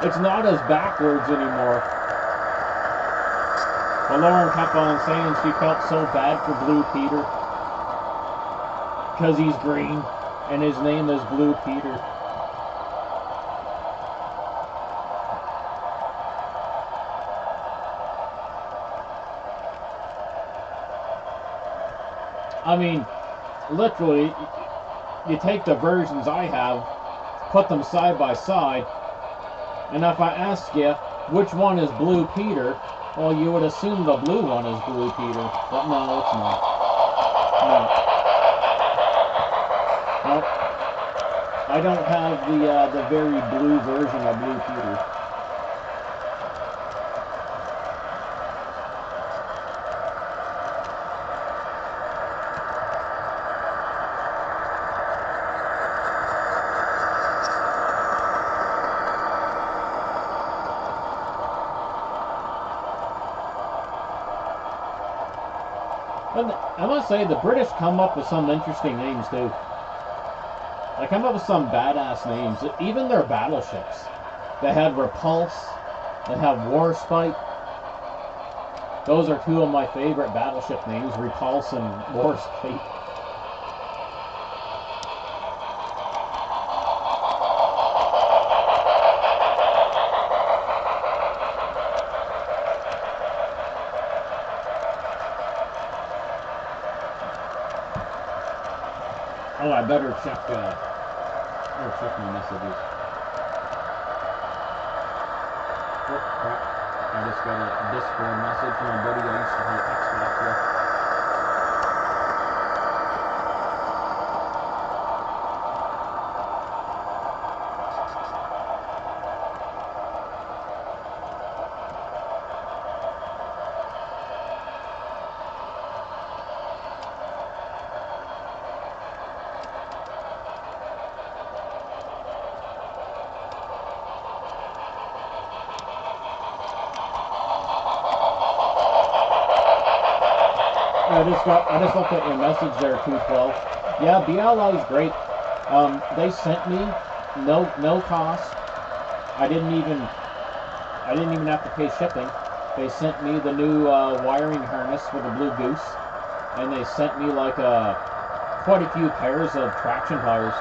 It's not as backwards anymore. But Lauren kept on saying she felt so bad for Blue Peter because he's green and his name is Blue Peter. I mean, literally, you take the versions I have, put them side by side, and if I ask you which one is Blue Peter, well, you would assume the blue one is Blue Peter, but no, it's not. No. Nope. I don't have the very blue version of Blue Peter. But I must say, the British come up with some interesting names too. They come up with some badass names. Even their battleships. They have Repulse. They have Warspite. Those are two of my favorite battleship names, Repulse and Warspite. Oh, I better check my messages. Oh, crap. I just got a Discord message from a buddy I used to play Xbox with. I just looked at your message there, 212. Yeah, BLA is great. They sent me no cost. I didn't even have to pay shipping. They sent me the new wiring harness for the Blue Goose, and they sent me like quite a few pairs of traction tires.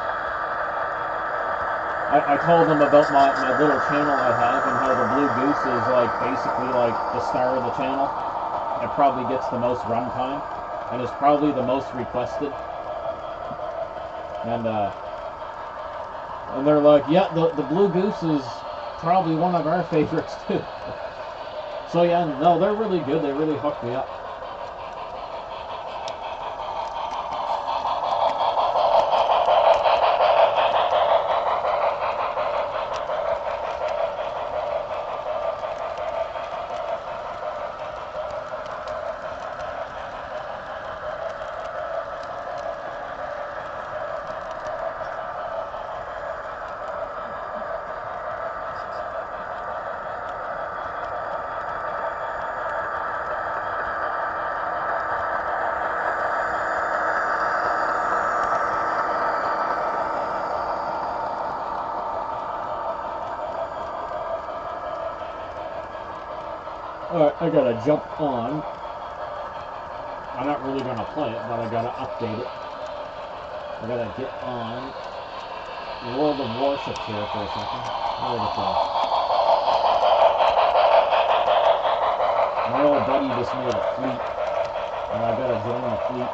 I told them about my little channel I have and how the Blue Goose is like basically like the star of the channel. It probably gets the most runtime and is probably the most requested. And they're like, yeah, the Blue Goose is probably one of our favorites too. So yeah, no, they're really good. They really hooked me up. Alright, I gotta jump on. I'm not really gonna play it, but I gotta update it. I gotta get on World of Warships here for a second. Where did it go? My old buddy just made a fleet, and I gotta join the fleet.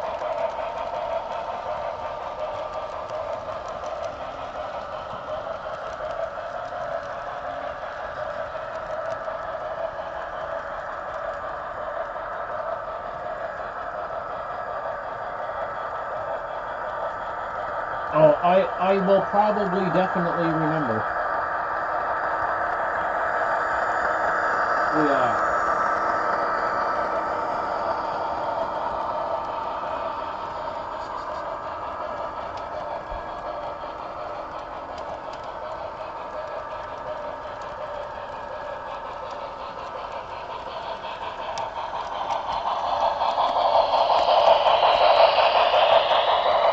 I will probably definitely remember. Yeah.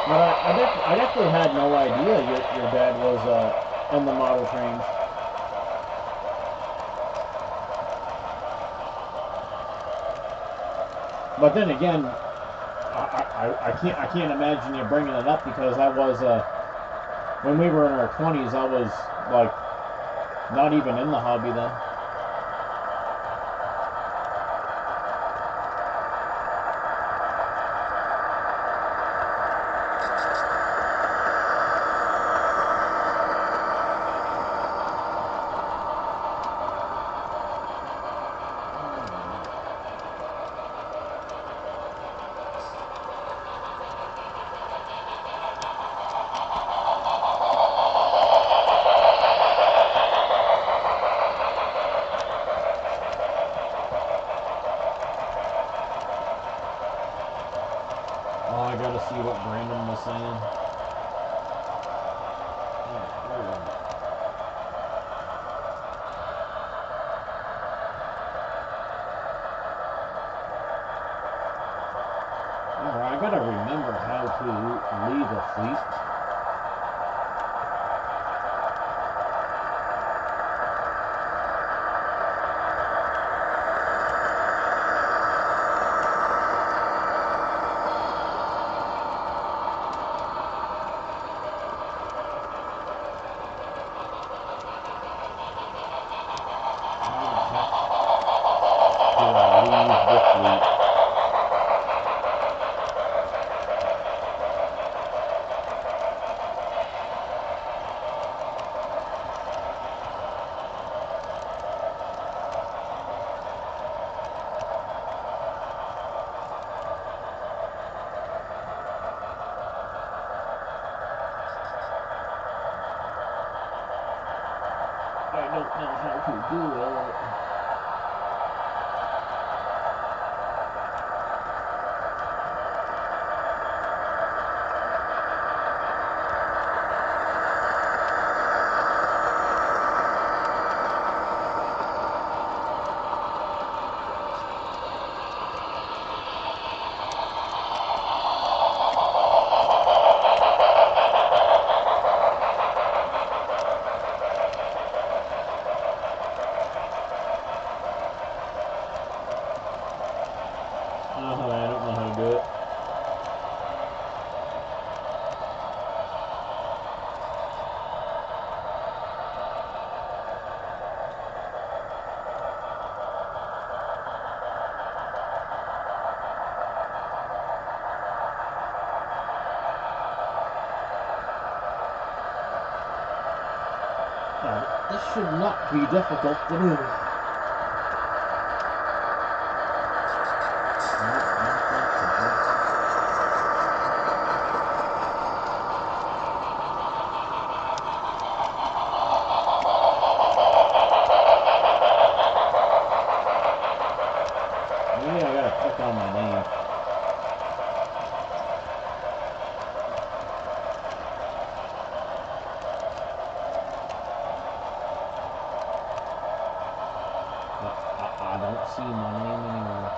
But I definitely had no idea your dad was in the model trains. But then again, I can't imagine you bringing it up because I was when we were in our 20s, I was like not even in the hobby then. Oh, I gotta see what Brandon was saying. Alright, I gotta remember how to leave a fleet. I don't know how to do it. I don't know how to do it. This should not be difficult to do. Maybe I gotta click on my name. I don't see my name anywhere.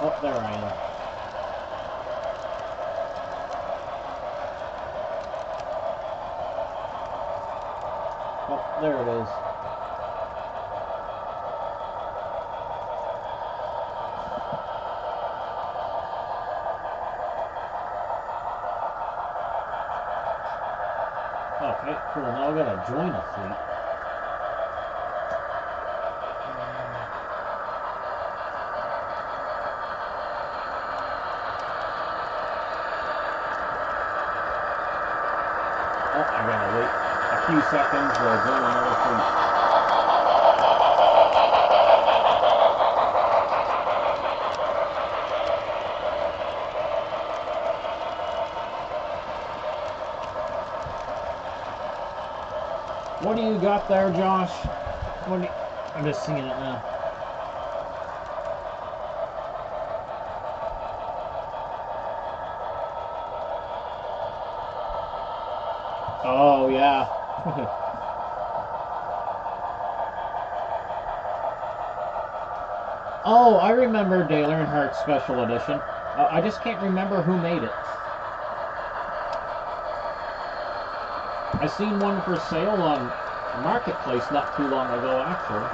Oh, there I am. Oh, there it is. Cool, now I gotta join a fleet. Oh, I gotta wait a few seconds while I join another fleet. What do you got there, Josh? What do you, I'm just singing it now. Oh, yeah. Oh, I remember Dale Earnhardt's special edition. I just can't remember who made it. I seen one for sale on Marketplace not too long ago, actually.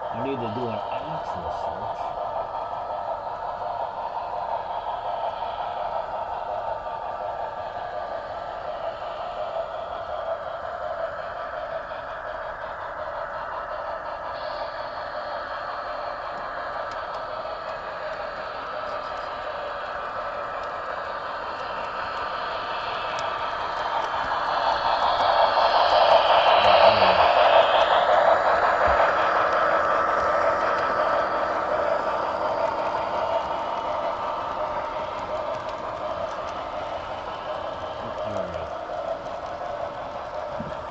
I need to do an actual search.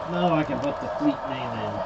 Now I can put the fleet name in.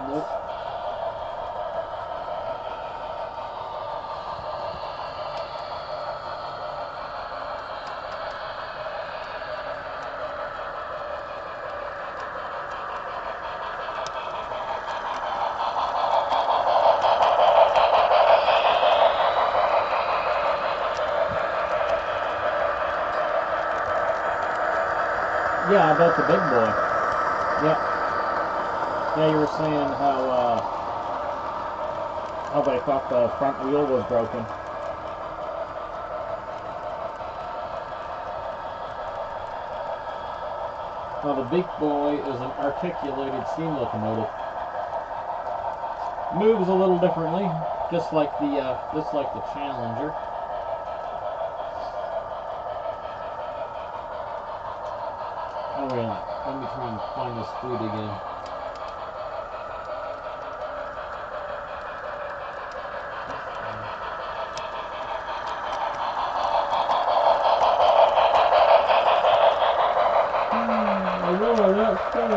Nope. Yeah, about the big boy. Yep. Yeah, you were saying how they thought the front wheel was broken. Now the big boy is an articulated steam locomotive. Moves a little differently, just like the Challenger. Oh yeah, let me try and find this fleet again. I know that's good.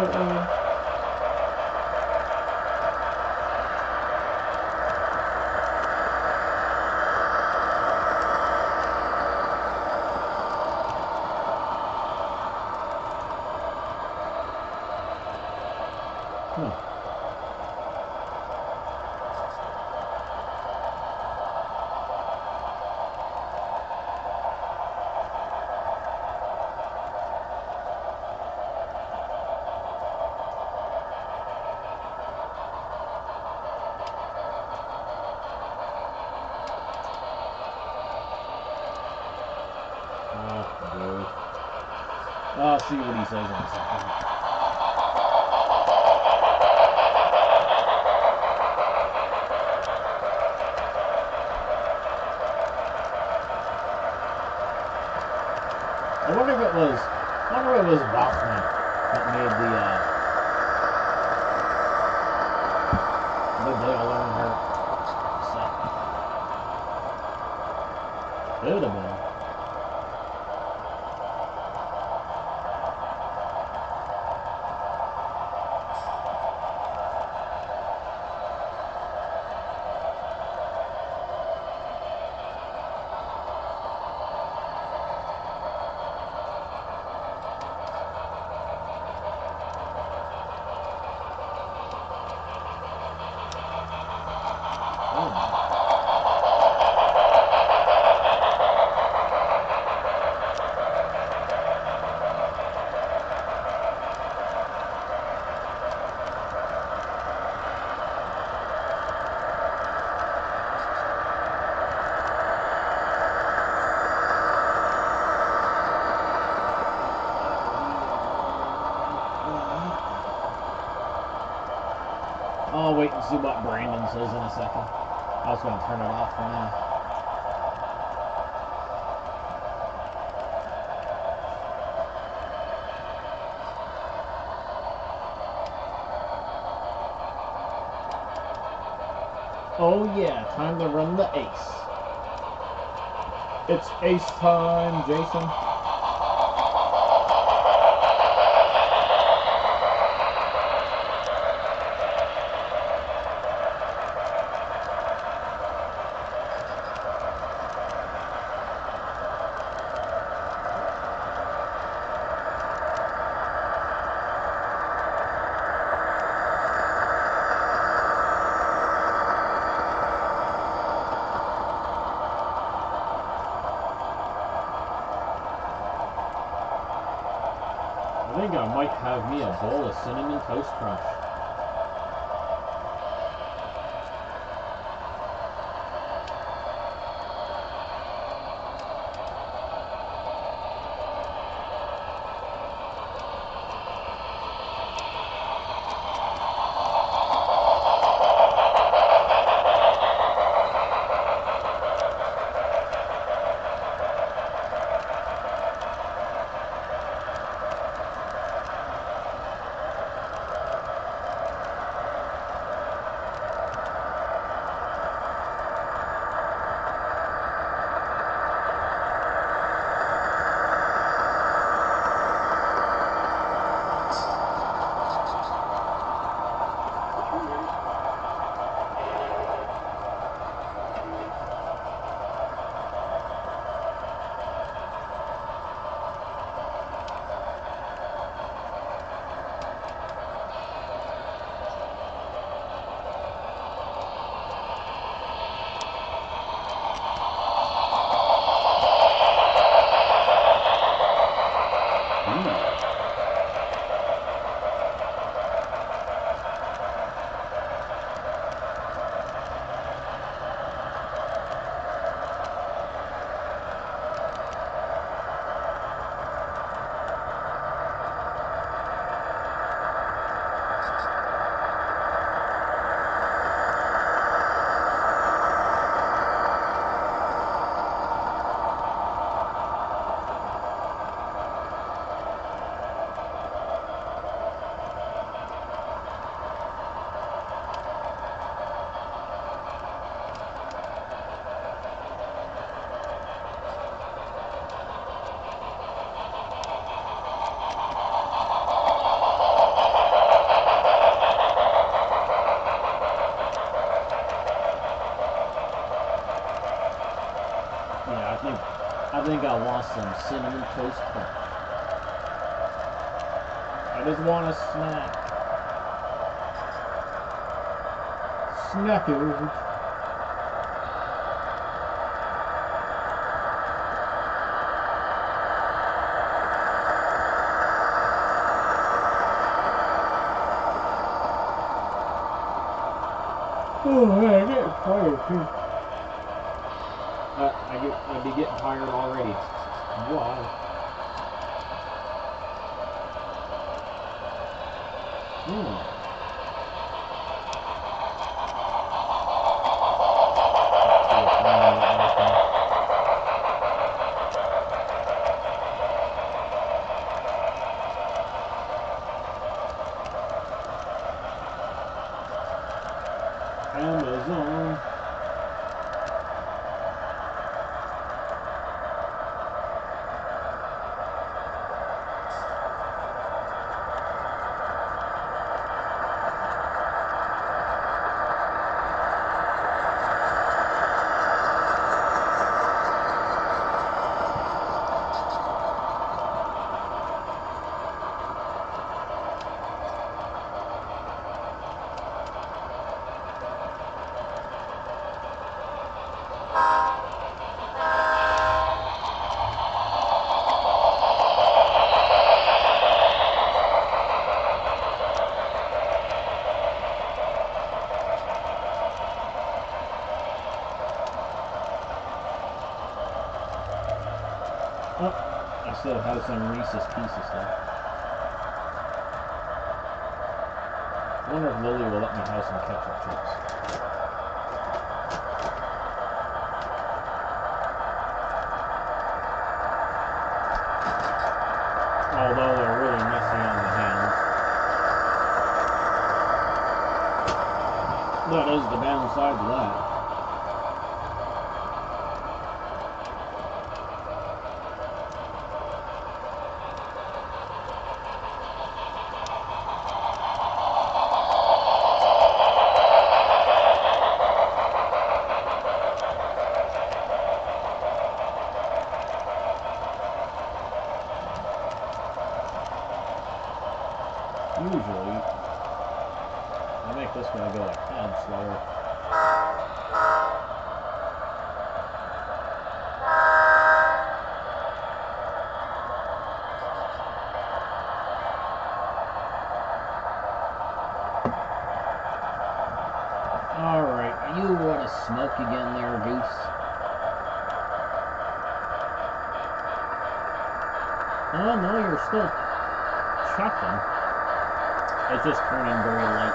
see what he says in a second. I wonder if it was Bachman that made the Dale Earnhardt set. Could have been. I'll wait and see what Brandon says in a second. I was going to turn it off for now. Oh yeah, time to run the ace. It's ace time, Jason. I think I might have me a bowl of Cinnamon Toast Crunch. I think I want some Cinnamon Toast Crunch. I just want a snack. Snackers. Oh man, I get tired too. I'd be getting tired already. Why? Amazon. Oh, I still have some Reese's Pieces left. I wonder if Lily will let me have some ketchup chips. Although they're really messy on the hands. That is the downside to that. Usually, I make this guy go a tad slower. Alright, you want to smoke again there, Goose? Oh no, you're still chuckling. It's just turning very light.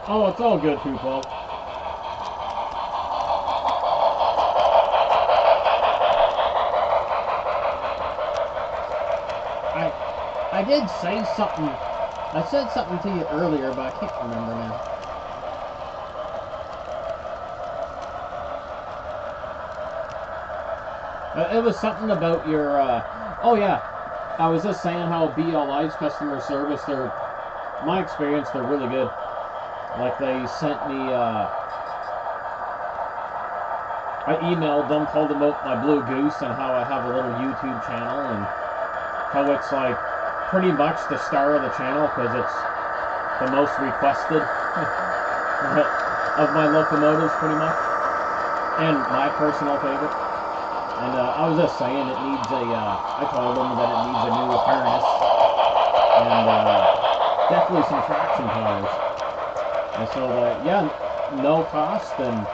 Oh, it's all good, people. I did say something. I said something to you earlier, but I can't remember now. It was something about your, oh yeah, I was just saying how BLI's customer service, my experience, they're really good. Like they sent me, I emailed them, told them about my Blue Goose and how I have a little YouTube channel and how it's like pretty much the star of the channel because it's the most requested of my locomotives, pretty much, and my personal favorite. And I was just saying it needs a, I told them that it needs a new harness and definitely some traction tires. And so, yeah, no cost, and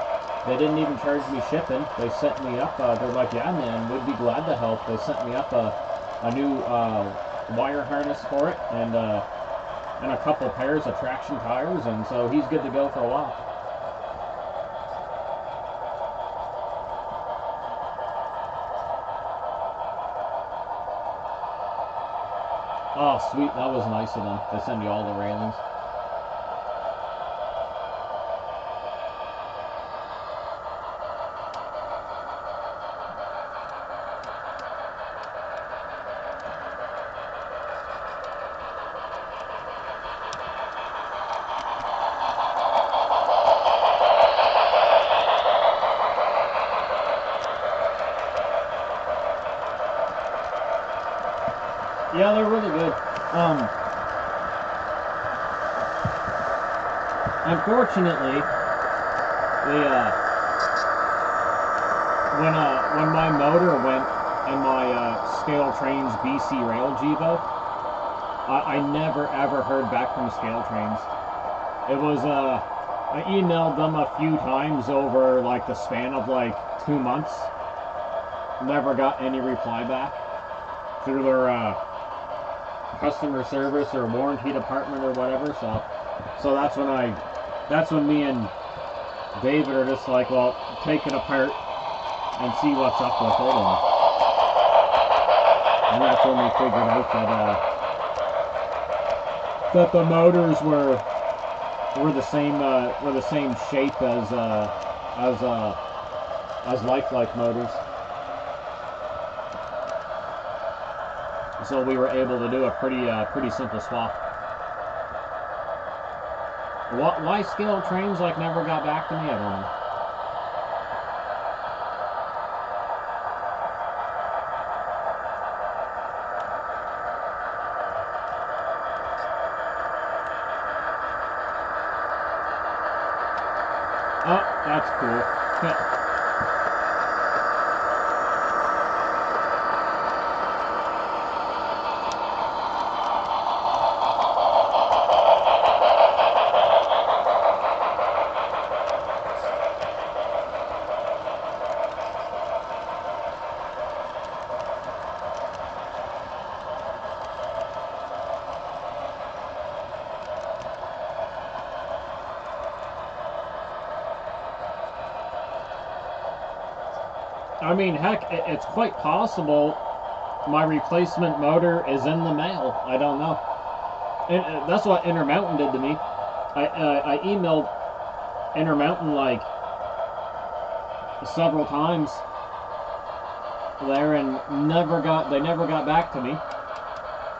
they didn't even charge me shipping. They sent me up, they're like, yeah man, we'd be glad to help. They sent me up a new wire harness for it, and a couple pairs of traction tires, and so he's good to go for a while. Oh, sweet, that was nice of them. They send you all the railings. Yeah, they're really good. Unfortunately, when my motor went in my Scale Trains BC Rail Jevo, I never ever heard back from Scale Trains. It was I emailed them a few times over like the span of like 2 months. Never got any reply back through their customer service or warranty department or whatever. So that's when me and David are just like, well, take it apart and see what's up with it, and that's when we figured out that the motors were the same shape as like motors. So we were able to do a pretty simple swap. Why Scale Trains like never got back to me? I don't know. Oh, that's cool. I mean, heck, it's quite possible my replacement motor is in the mail. I don't know. And that's what Intermountain did to me. I emailed Intermountain like several times there, and they never got back to me.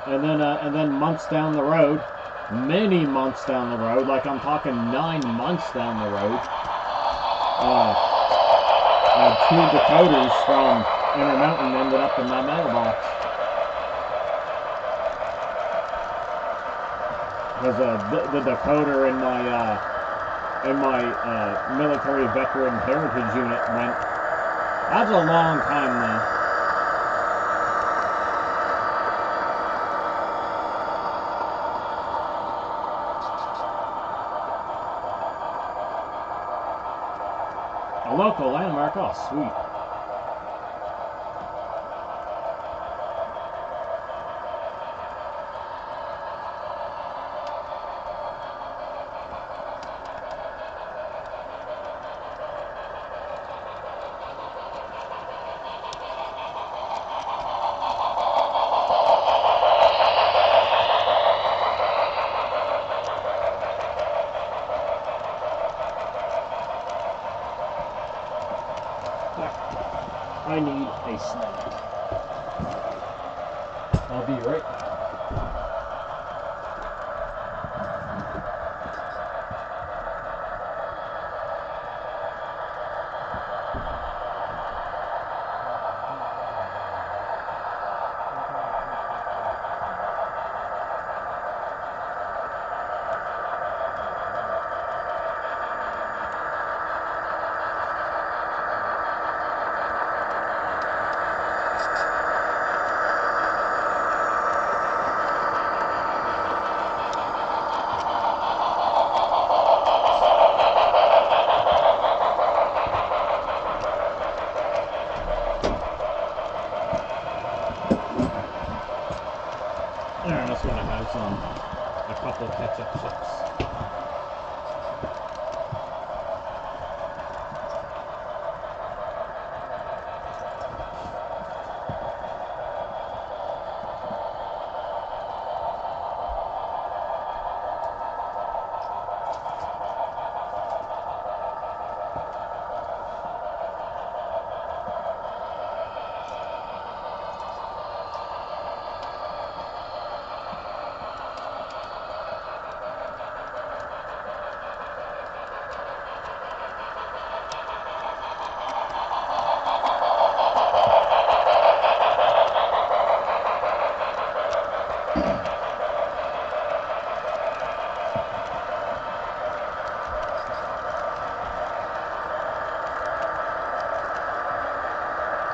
And then months down the road, many months down the road, like I'm talking 9 months down the road, 2 decoders from Intermountain ended up in my mailbox. Because the decoder in my military veteran heritage unit went. That's a long time now. A local landmark, oh sweet. I need a snack. I'll be right back. There, and this one has a couple ketchup chips.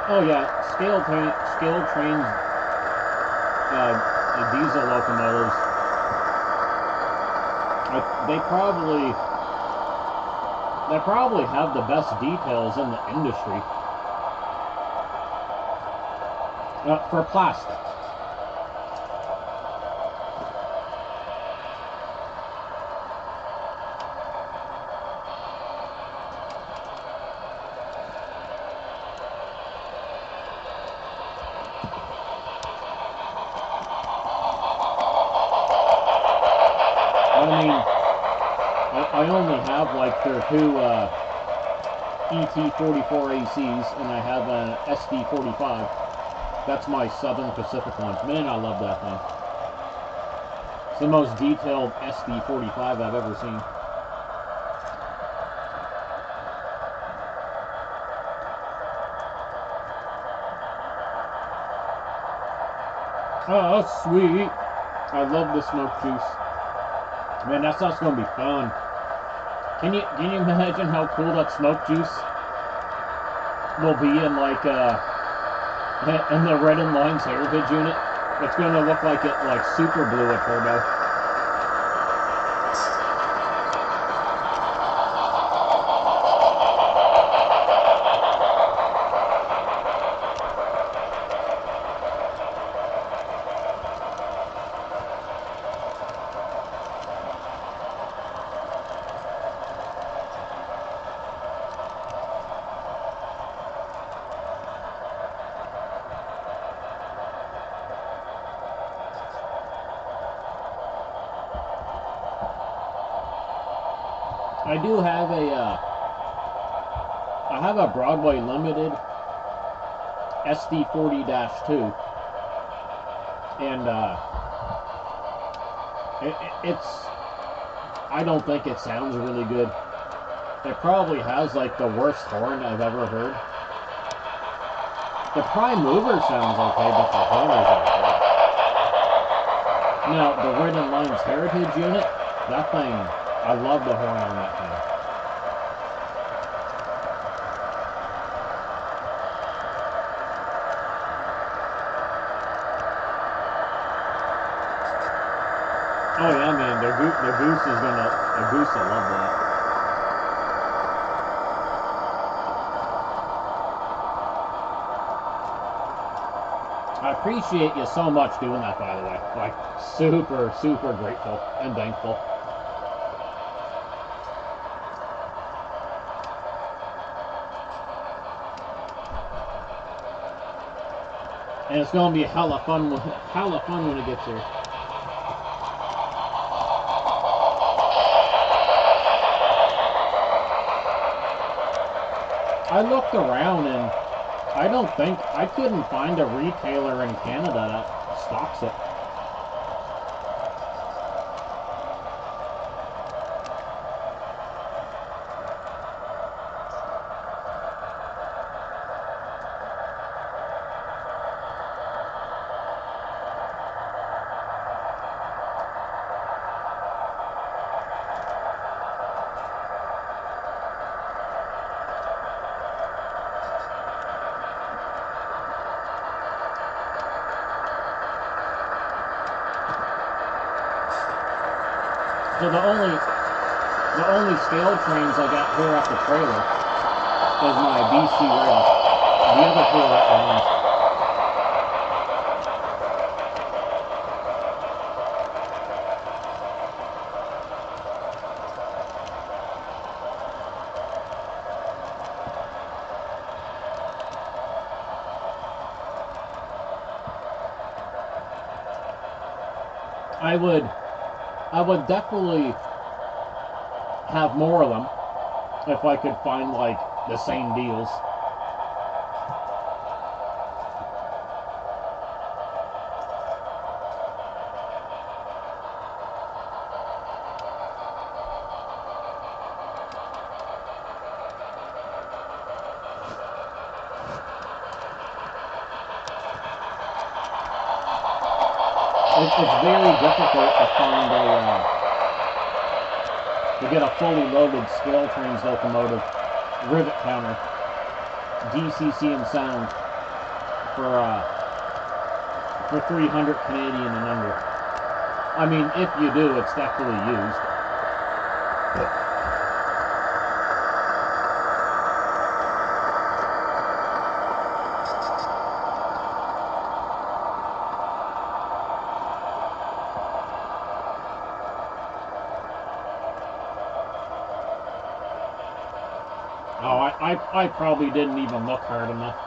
Oh yeah, scale trains the diesel locomotives. They probably have the best details in the industry for plastic. I mean, I only have like their two ET44 ACs, and I have an SD45. That's my Southern Pacific one. Man, I love that thing. It's the most detailed SD45 I've ever seen. Oh, sweet. I love the smoke juice. Man, that stuff's gonna be fun. Can you imagine how cool that smoke juice will be in like in the Red and Lines Heritage unit? It's gonna look like it like super blew a turbo. I do have I have a Broadway Limited SD40-2, and it's, I don't think it sounds really good. It probably has like the worst horn I've ever heard. The prime mover sounds okay, but the horn isn't good. Now, the Red and Lines Heritage unit, that thing, I love the horn on that thing. Oh yeah, man, the goose will love that. I appreciate you so much doing that, by the way. Like, super, super grateful and thankful. And it's gonna be hella fun when it gets here. I looked around and I couldn't find a retailer in Canada that stocks it. So the only scale trains I got here at the trailer is my BC rail. The other two are at I would definitely have more of them if I could find like the same deals. It's very difficult to find to get a fully loaded scale trains locomotive rivet counter, DCC and sound for 300 Canadian and under. I mean, if you do, it's definitely used. Oh, I probably didn't even look hard enough.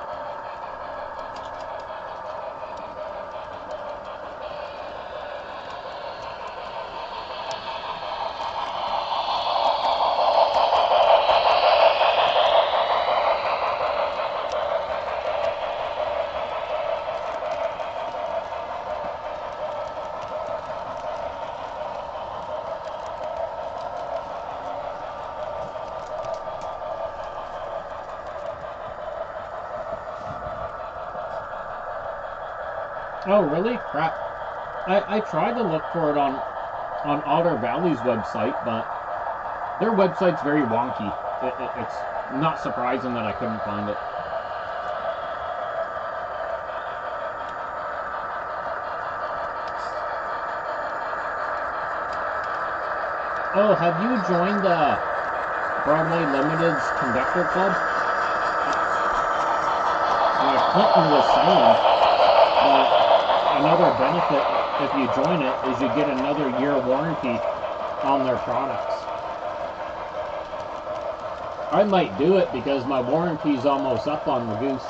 Oh, really? Crap. I tried to look for it on Otter Valley's website, but their website's very wonky. It's not surprising that I couldn't find it. Oh, have you joined Broadway Limited's Conductor Club? Clinton was saying that another benefit if you join it is you get another year warranty on their products. I might do it because my warranty's almost up on the Goose.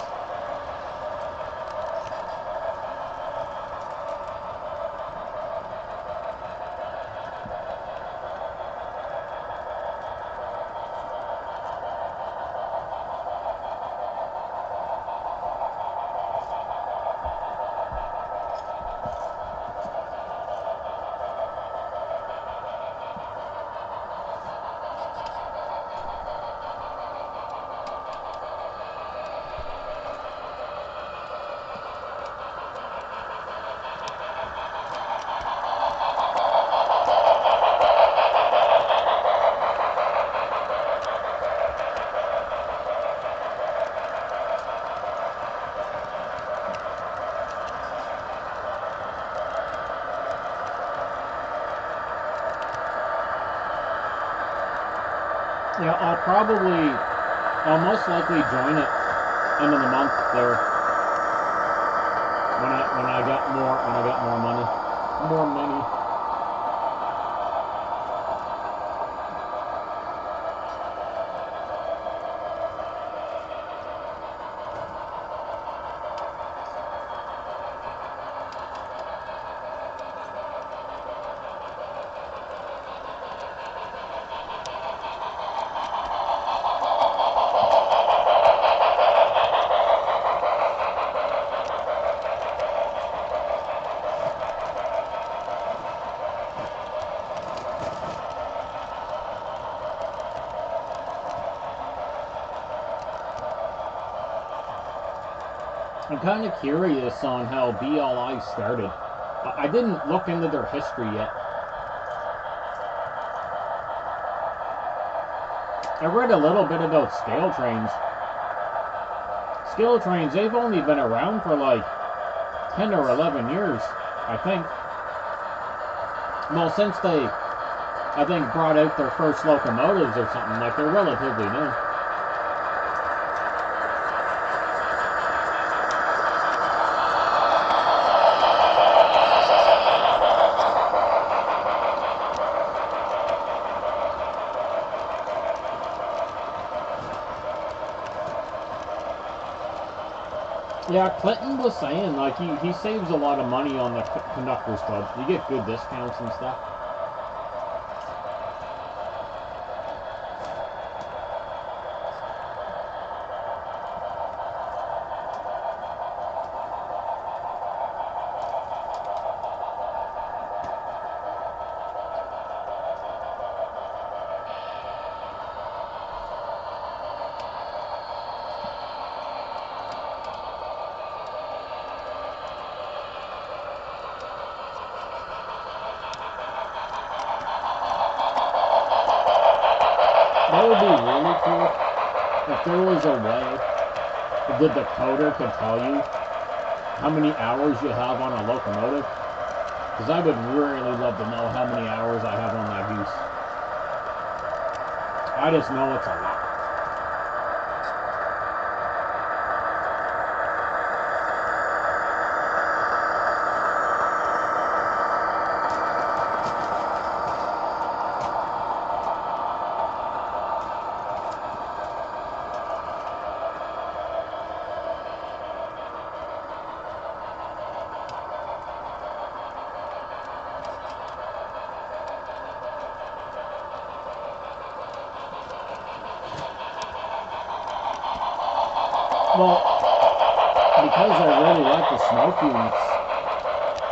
Yeah, I'll most likely join it end of the month there when I got more money. I'm kind of curious on how BLI started. I didn't look into their history yet. I read a little bit about scale trains. Scale trains, they've only been around for like 10 or 11 years, I think. Well, since they, I think, brought out their first locomotives or something, like they're relatively new. Yeah, Clinton was saying, like, he saves a lot of money on the Conductors Club. You get good discounts and stuff. That would be really cool if there was a way that the decoder could tell you how many hours you have on a locomotive. Because I would really love to know how many hours I have on that goose. I just know it's a lot. Well, because I really like the smoke units,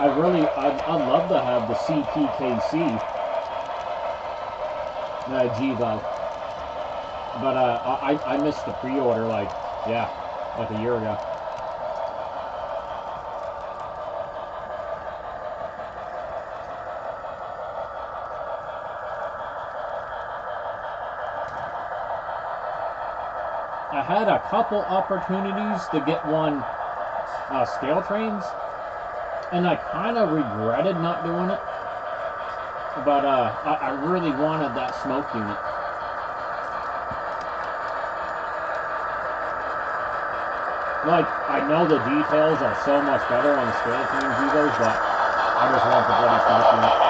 I'd love to have the CPKC G-Vel. But I missed the pre-order like a year ago. I had a couple opportunities to get one scale trains, and I kind of regretted not doing it. But I really wanted that smoke unit. Like, I know the details are so much better on the scale train Evos, but I just want the bloody smoke unit.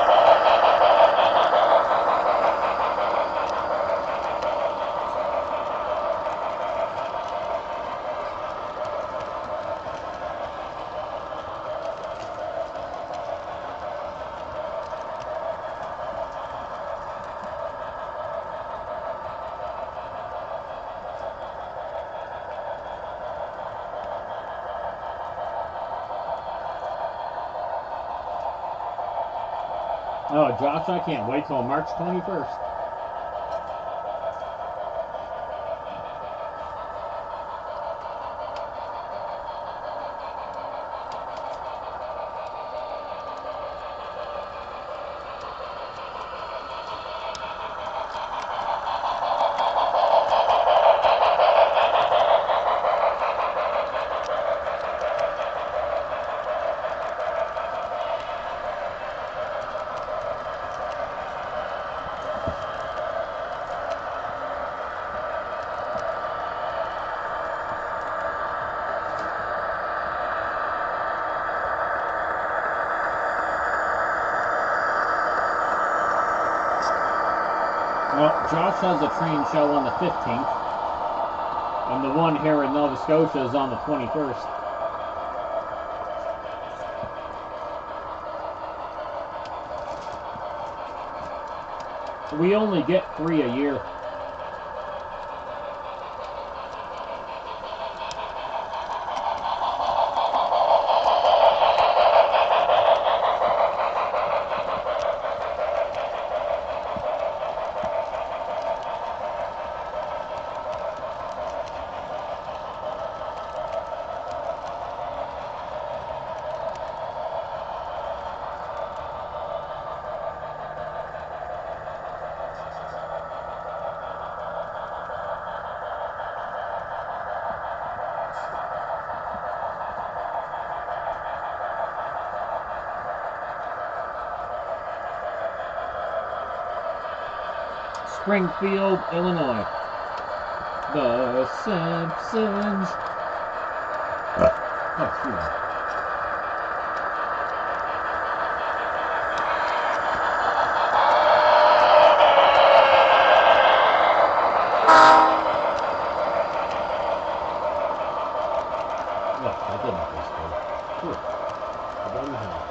Oh, Josh, I can't wait till March 21st. Well, Josh has a train show on the 15th, and the one here in Nova Scotia is on the 21st. We only get 3 a year. Springfield, Illinois. The Simpsons. Oh, excuse me. Oh, that did fun here.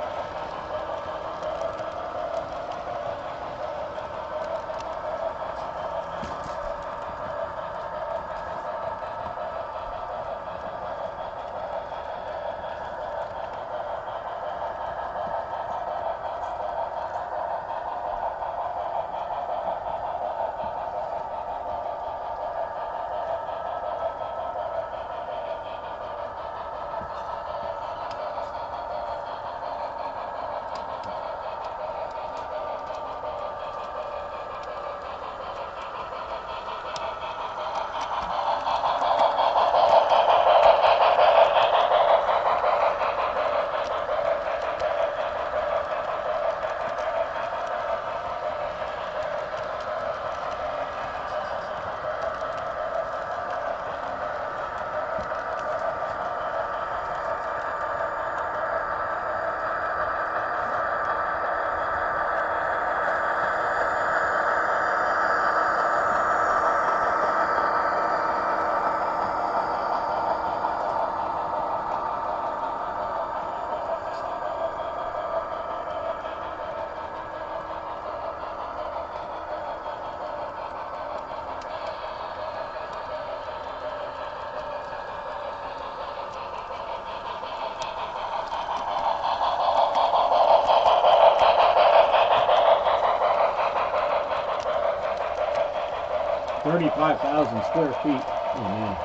$35,000 square feet. Oh man.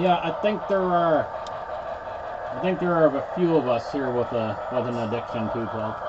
Yeah, I think there are a few of us here with an addiction to 12.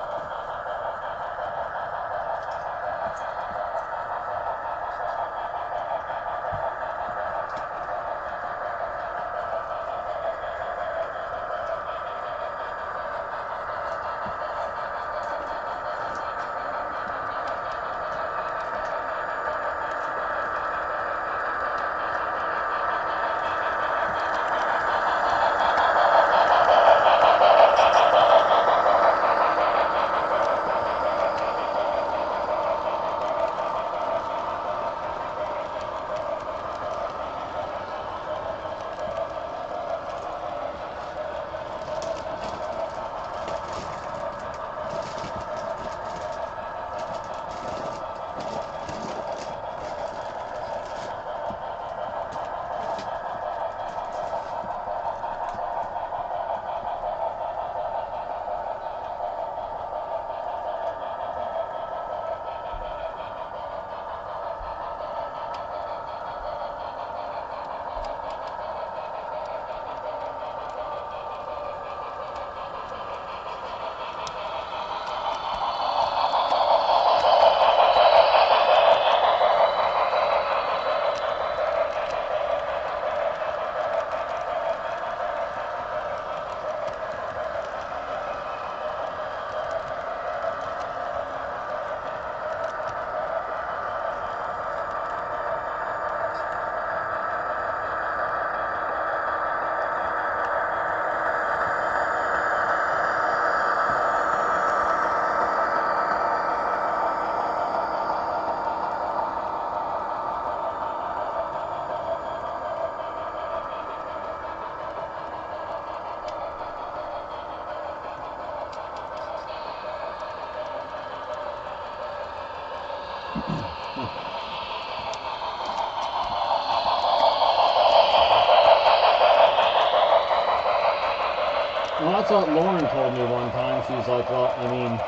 Well, that's what Lauren told me one time. She's like, well, I mean,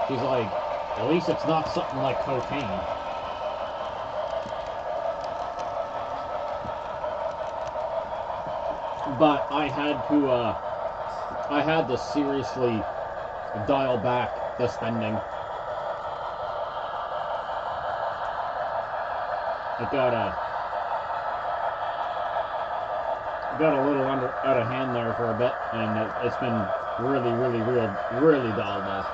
she's like, at least it's not something like cocaine. But I had to seriously dial back the spending. It got a little out of hand there for a bit, and it's been really dialed back.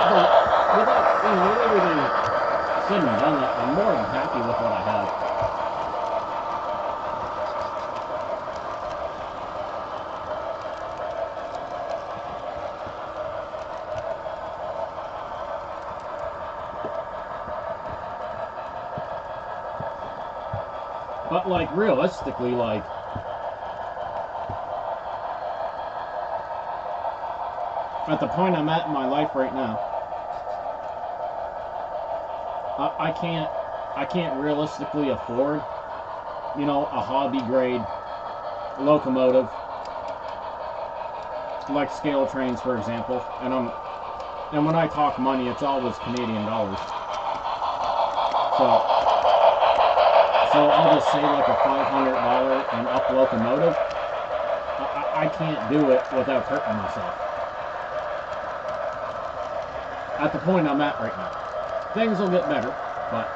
But with everything said and done, I'm more than But like realistically, like at the point I'm at in my life right now, I can't realistically afford, you know, a hobby grade locomotive like scale trains, for example. And when I talk money, it's always Canadian dollars. So I'll just say like a $500 and up locomotive. I can't do it without hurting myself. At the point I'm at right now. Things will get better, but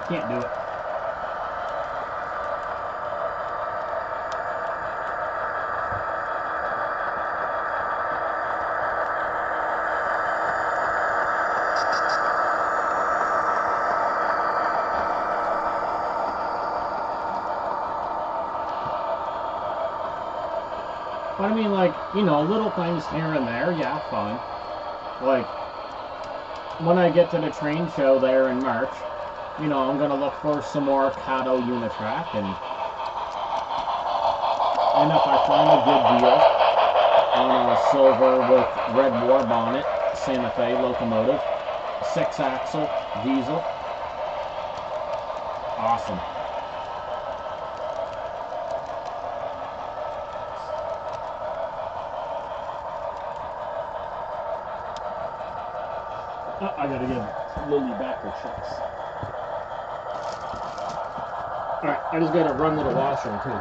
can't do it. But I mean, like, you know, little things here and there, yeah, fine. Like, when I get to the train show there in March, you know, I'm gonna look for some more Cato Unitrack, and if I find a good deal on a silver with red war bonnet Santa Fe locomotive, 6-axle diesel, awesome. I gotta give Lily back her checks. Alright, I just gotta run to the washroom too.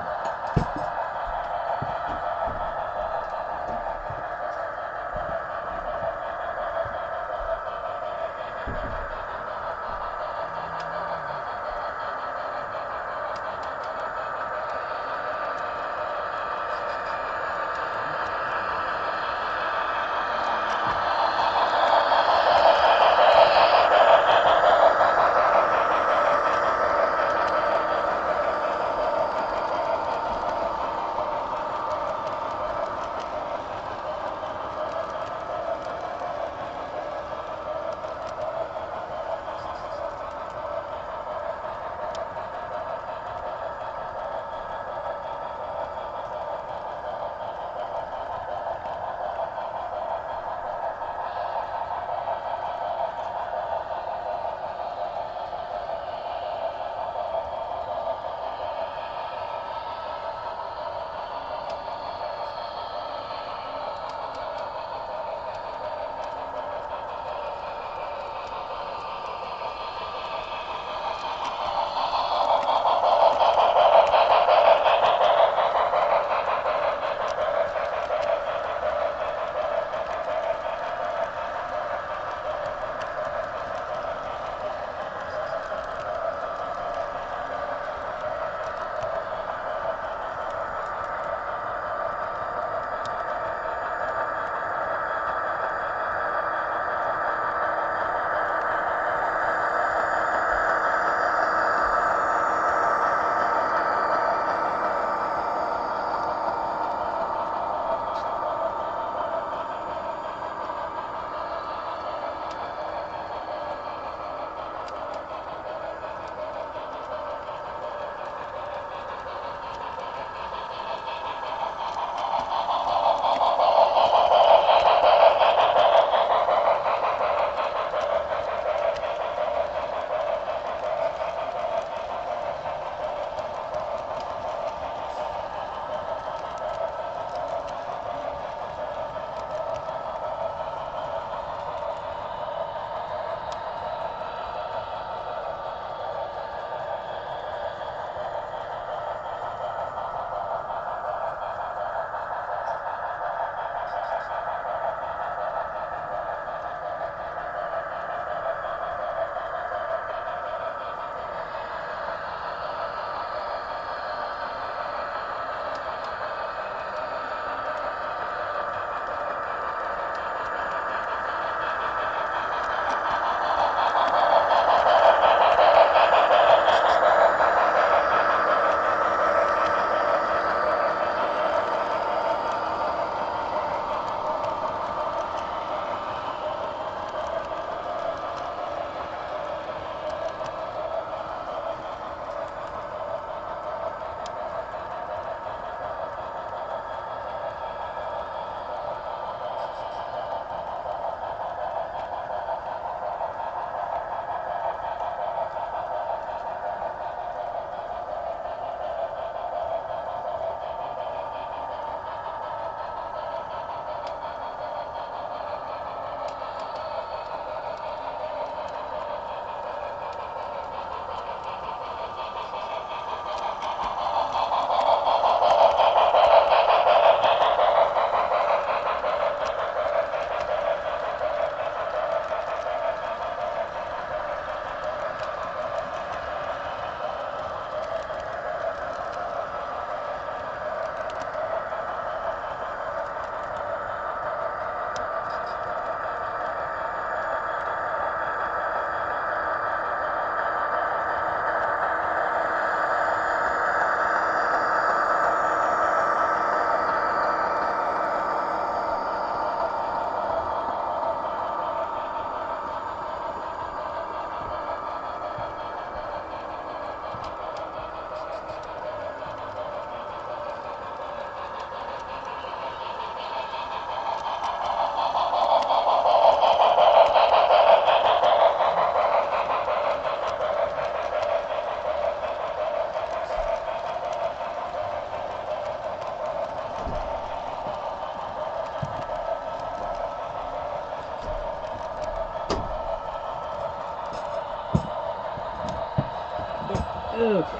Okay.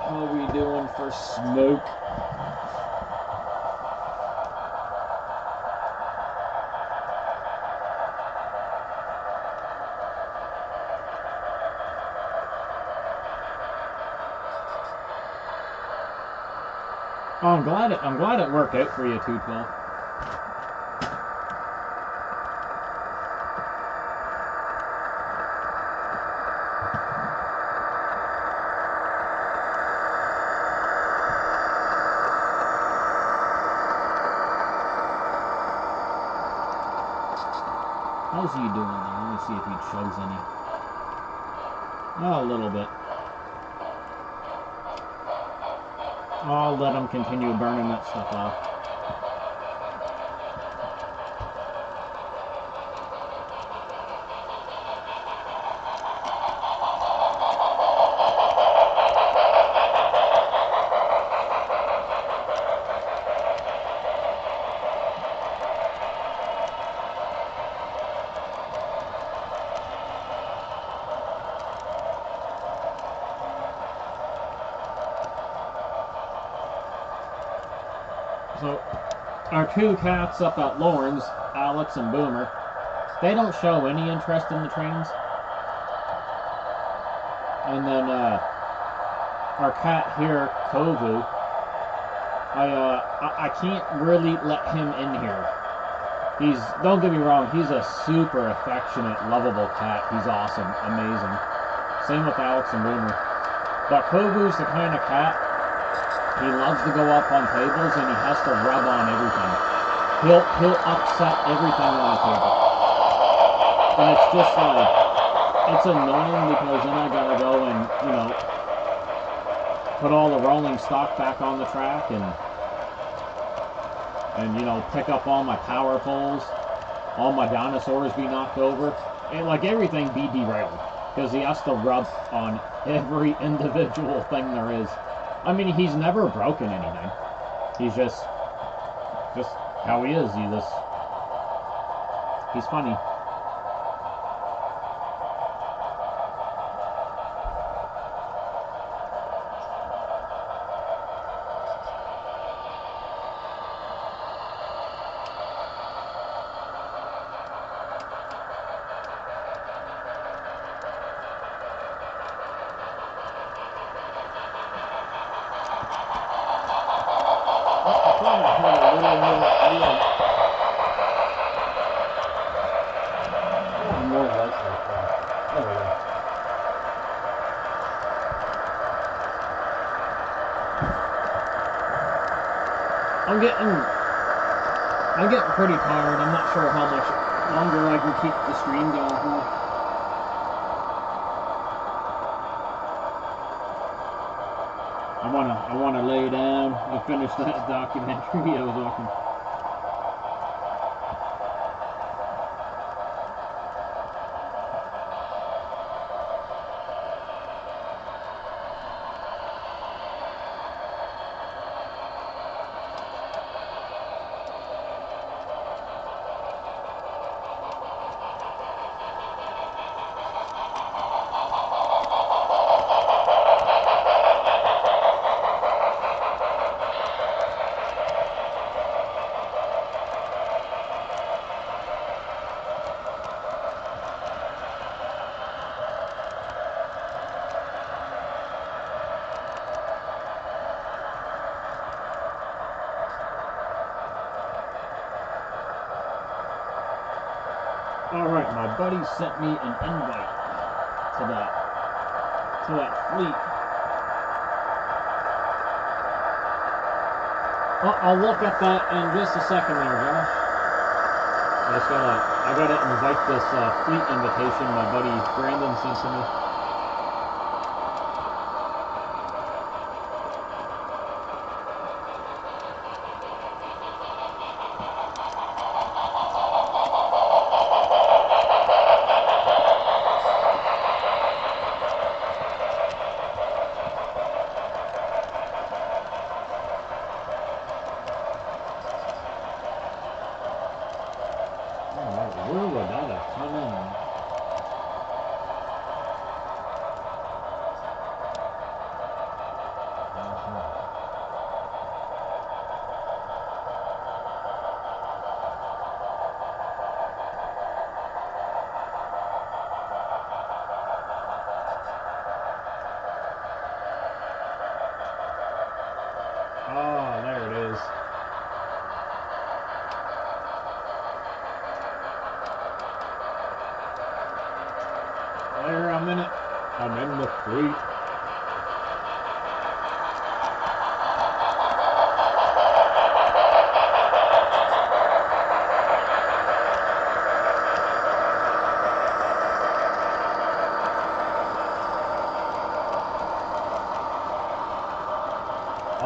How we doing for smoke? Oh, I'm glad it worked out for you, 212. How's he doing there? Let me see if he chugs any. Oh, a little bit. I'll let him continue burning that stuff off. So, our two cats up at Lawrence, Alex and Boomer, they don't show any interest in the trains. And then, our cat here, Kovu, I can't really let him in here. Don't get me wrong, he's a super affectionate, lovable cat. He's awesome, amazing. Same with Alex and Boomer. But Kovu's the kind of cat, he loves to go up on tables and he has to rub on everything. He'll upset everything on the table. And it's just like, it's annoying because then I gotta go and, you know, put all the rolling stock back on the track and you know, pick up all my power poles, all my dinosaurs be knocked over, and like everything be derailed because he has to rub on every individual thing there is. I mean, he's never broken anything. He's just how he is. He's funny. I'm getting pretty tired. I'm not sure how much longer I can keep the stream going for. I wanna lay down and finish that documentary I was watching. Alright, my buddy sent me an invite to that fleet. Well, I'll look at that in just a second there, Josh. I gotta invite this fleet invitation my buddy Brandon sent to me. Where would that have come in? Oh, there it is. There, I'm in it. I'm in the fleet.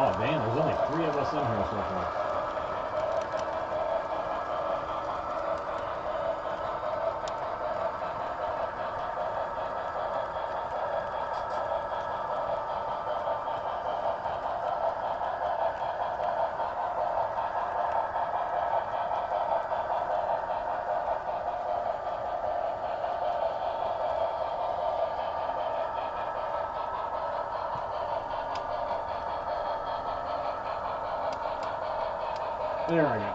Oh man, there's only 3 of us in here so far. There I go.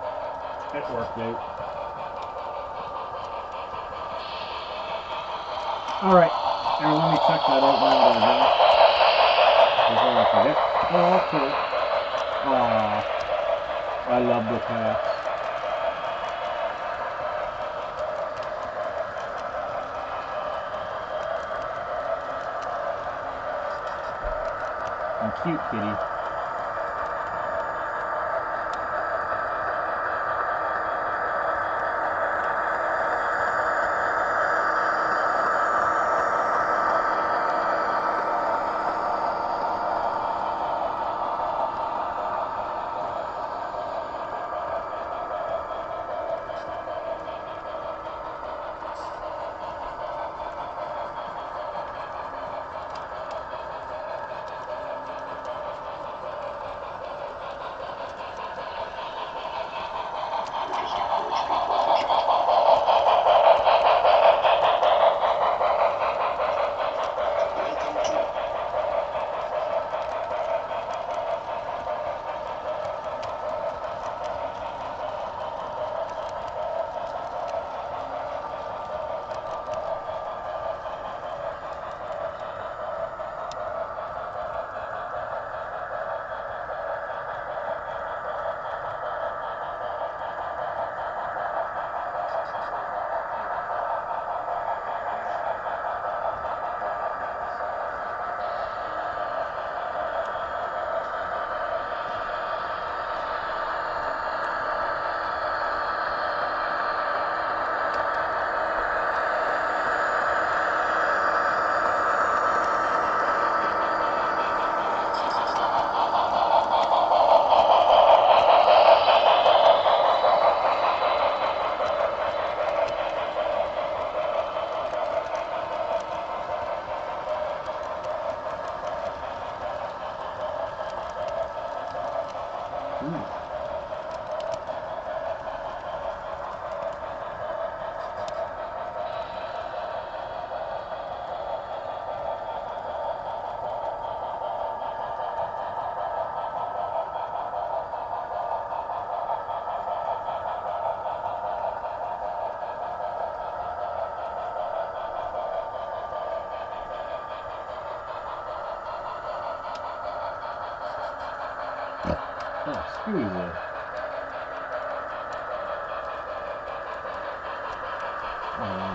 It worked out. Alright, now let me check that out now again. Before I forget. Oh, cool. Aw, I love the cats. And cute kitty. Oh, screw this. Oh, no,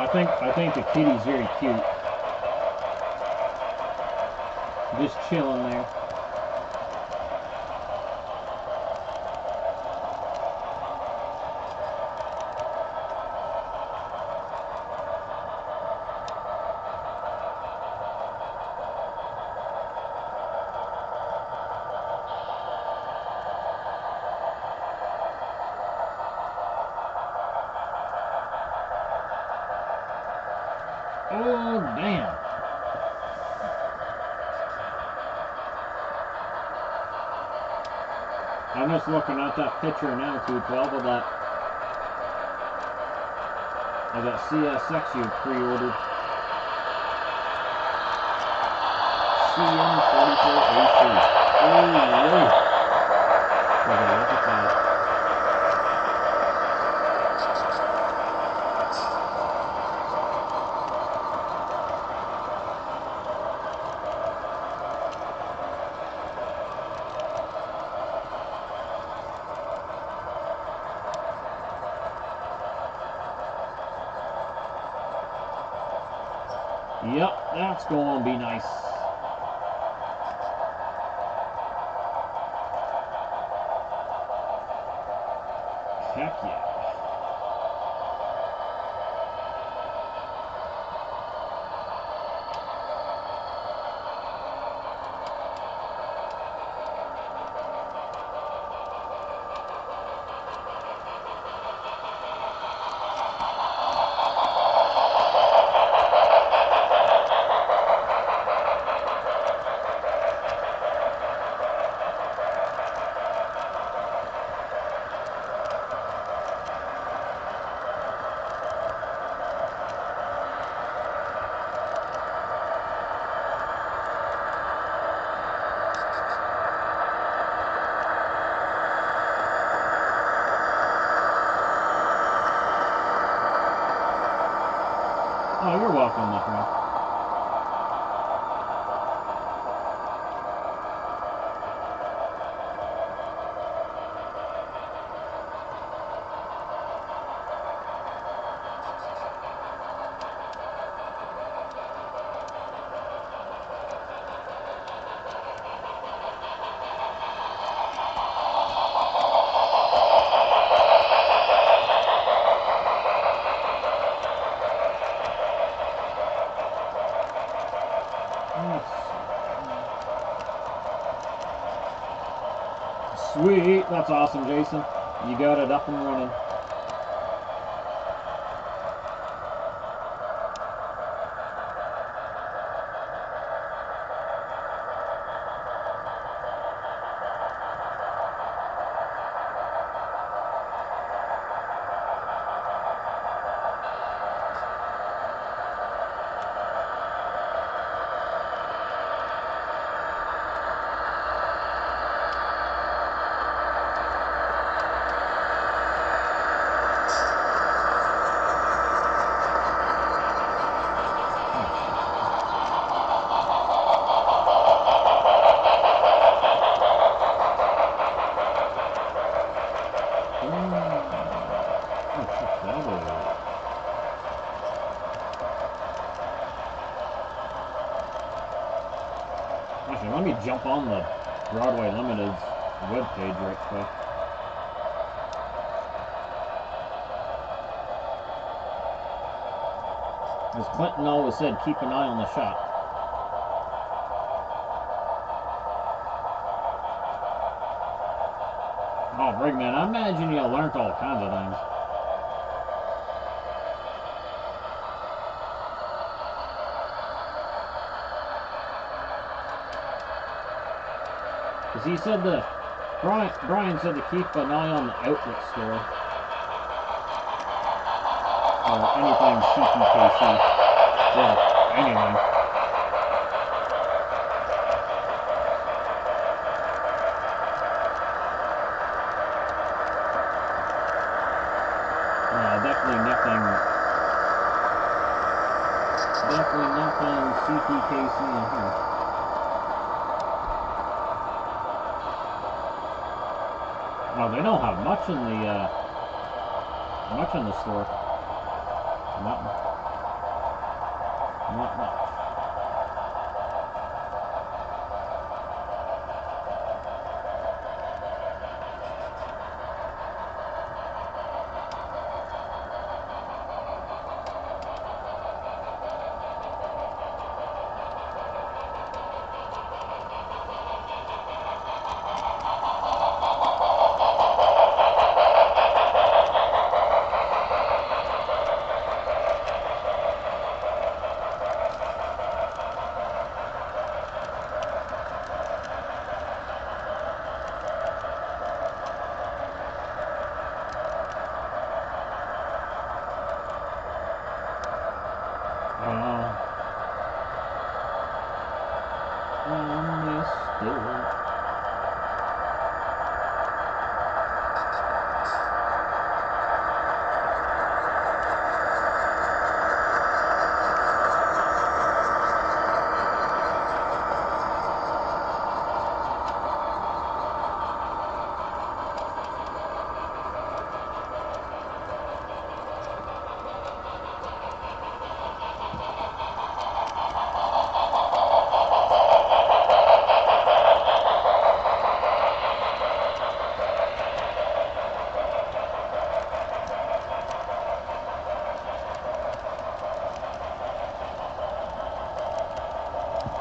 I think the kitty's very cute. Just chilling there. Oh, damn. I'm just looking at that picture now, 212, of that CSX you pre-ordered. CM44AC. Holy. Okay, look at that. Yep, that's going to be nice. Heck yeah. Oh, you're welcome, my friend. Sweet, that's awesome, Jason. You got it up and running. Actually, let me jump on the Broadway Limited's webpage right quick. As Clinton always said, keep an eye on the shop. Oh, Brigman, I imagine you learned all kinds of things. Because he said Brian said to keep an eye on the outlet store. Or anything CPKC. Well, anything. Definitely nothing CPKC in here. Oh, they don't have much in the store. Nothing. not much.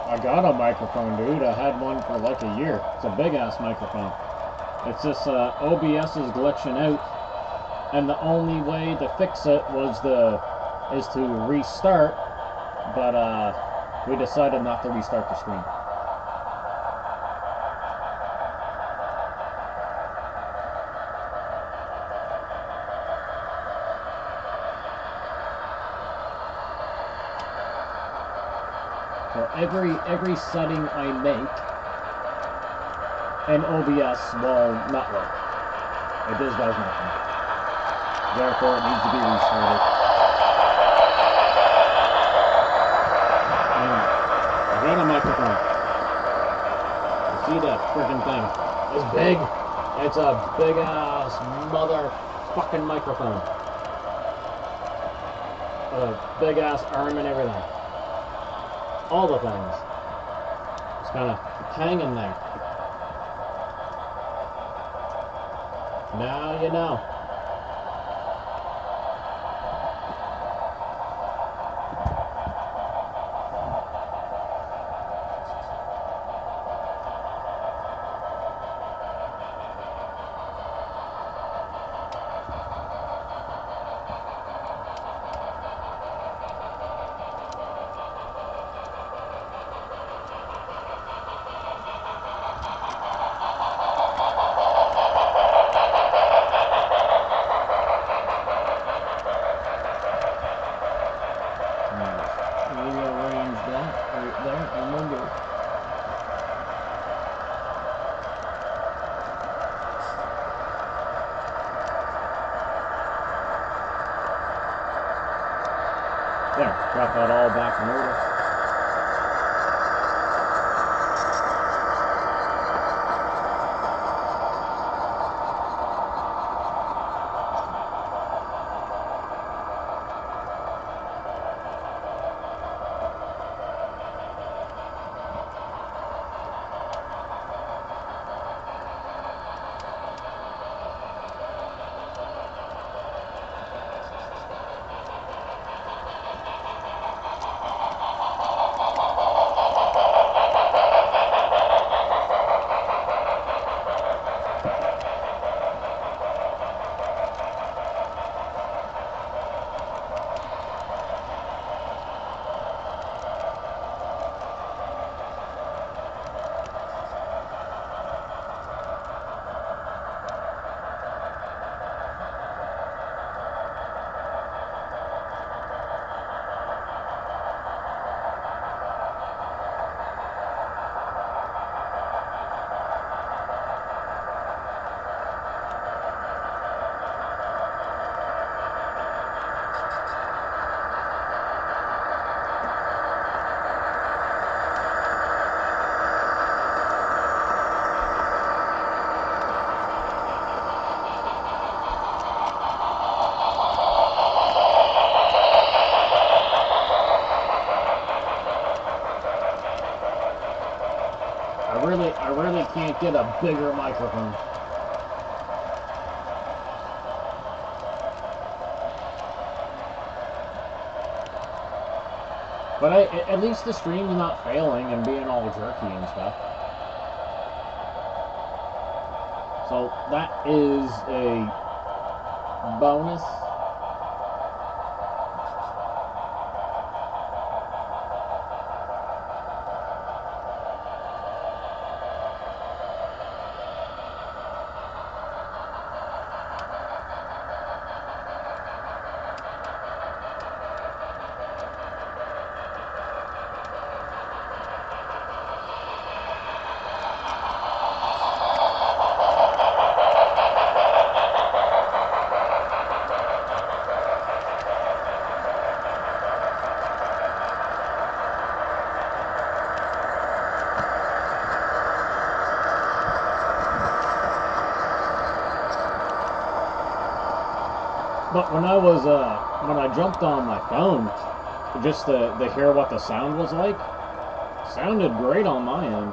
I got a microphone, dude. I had one for like a year. It's a big ass microphone. It's just OBS is glitching out, and the only way to fix it is to restart. But we decided not to restart the screen. So every setting I make in OBS will not work. It just does nothing. Therefore, it needs to be restarted. Anyway, I got a microphone. You see that freaking thing? It's big. It's a big ass motherfucking microphone. A big ass arm and everything. All the things. It's kind of hanging there. Now you know. There, got that all back in order. might get a bigger microphone. But at least the stream's not failing and being all jerky and stuff. So that is a bonus. But when I jumped on my phone, just to hear what the sound was like, sounded great on my end.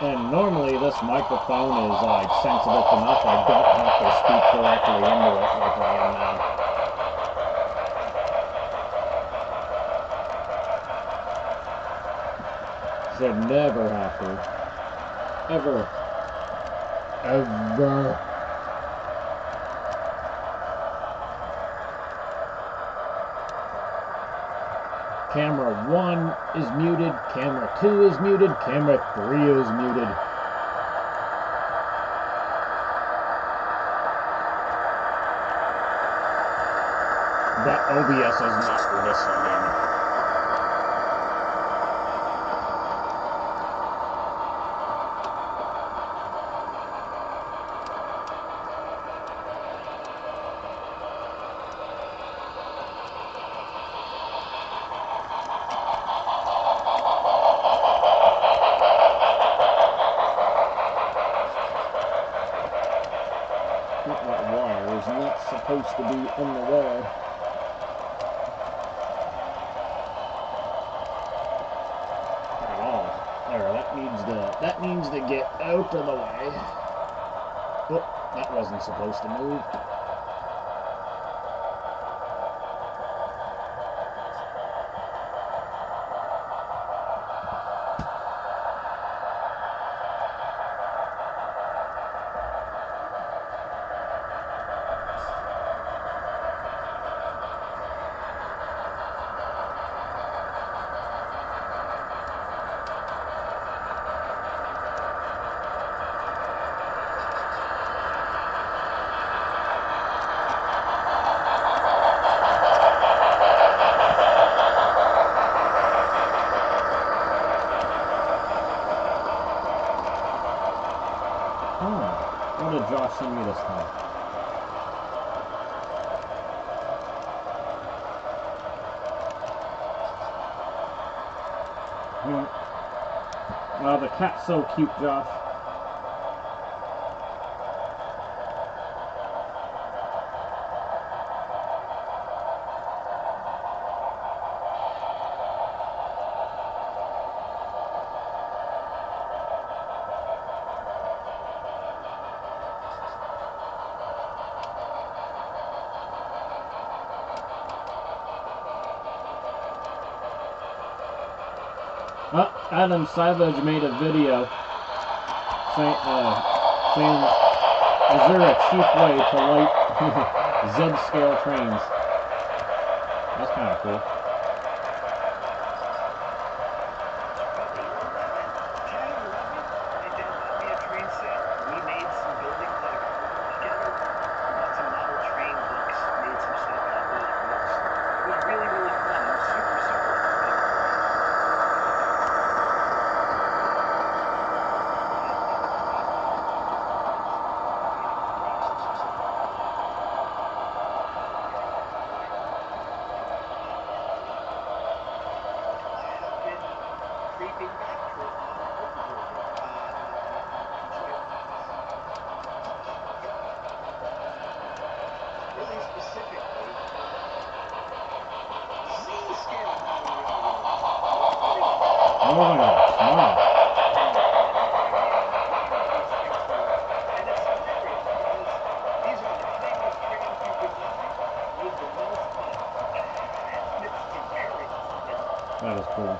And normally this microphone is like sensitive enough I don't have to speak directly into it like I am now. Should never have to. Ever. Ever. Camera 1 is muted, camera 2 is muted, camera 3 is muted. But OBS is not listening. That wire is not supposed to be in the way. At all. There, that needs to get out of the way. Oh, that wasn't supposed to move. What did Josh send me this time? The cat's so cute, Josh. Adam Savage made a video saying, is there a cheap way to light Z-scale trains? That's kind of cool. That is cool.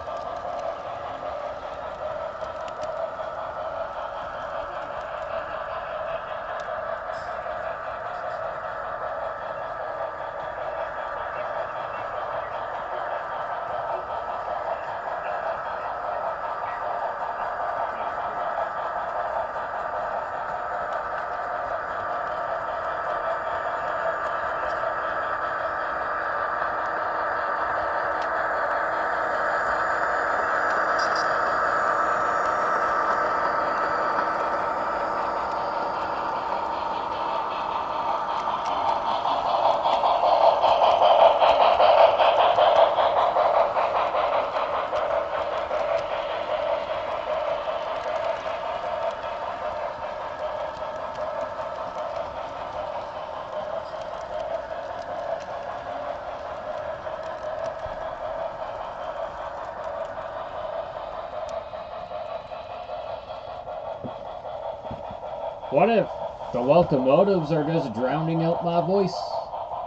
What if the locomotives are just drowning out my voice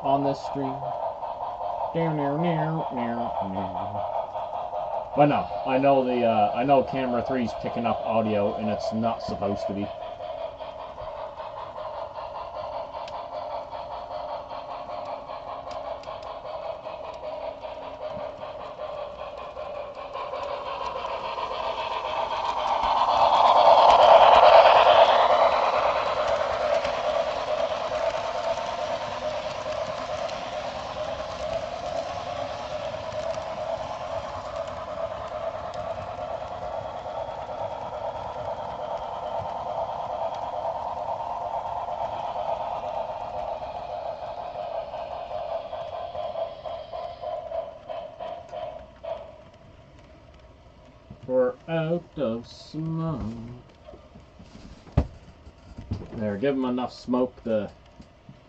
on this stream? But no, I know camera 3's picking up audio and it's not supposed to be. We're out of smoke. There, give them enough smoke to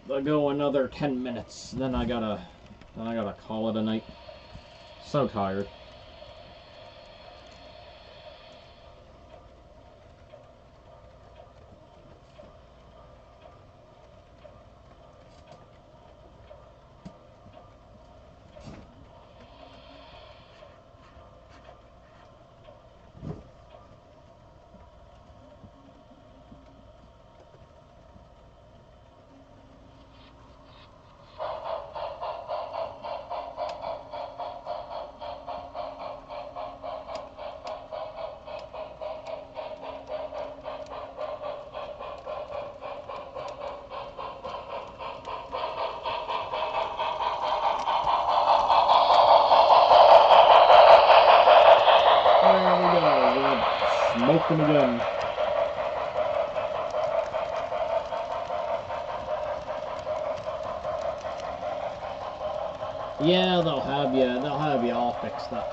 go another 10 minutes. Then I gotta call it a night. So tired. Smoke them again. Yeah, they'll have you all fixed up.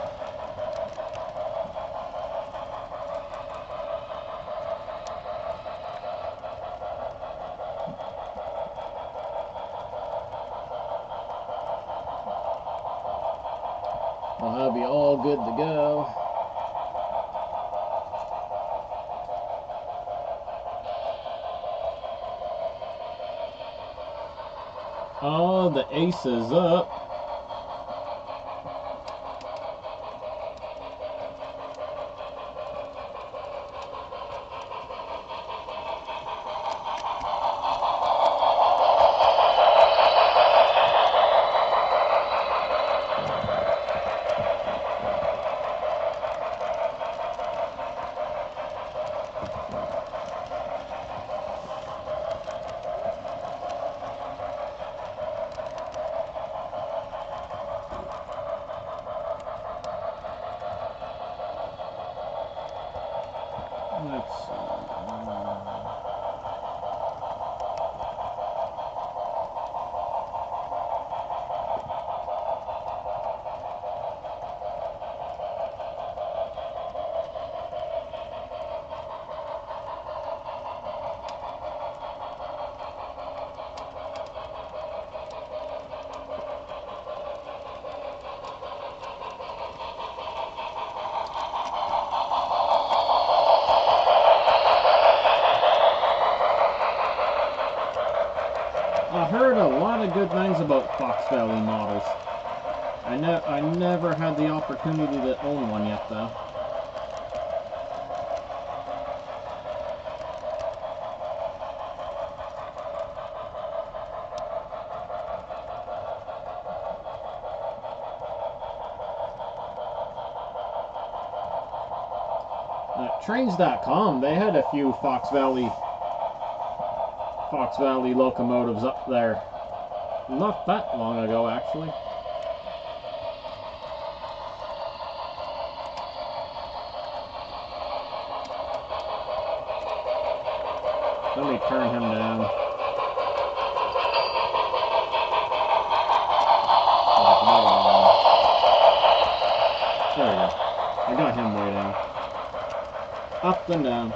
They'll have you all good to go. Oh, the ace is up. Let's see. I heard a lot of good things about Fox Valley models. I never had the opportunity to own one yet, though. Trains.com, they had a few Fox Valley locomotives up there. Not that long ago, actually. Let me turn him down. There we go. I got him way down. Up and down.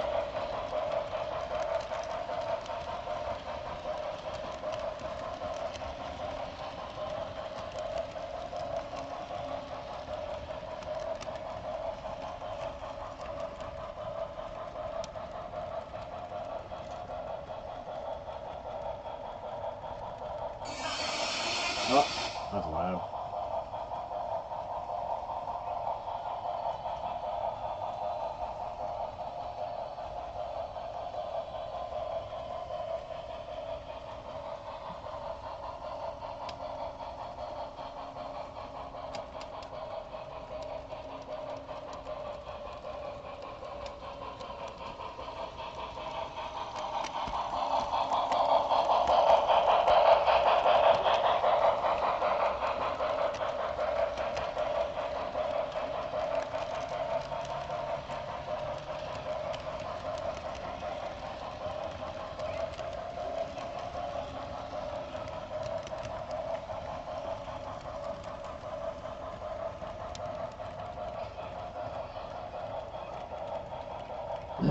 Oh, that's loud.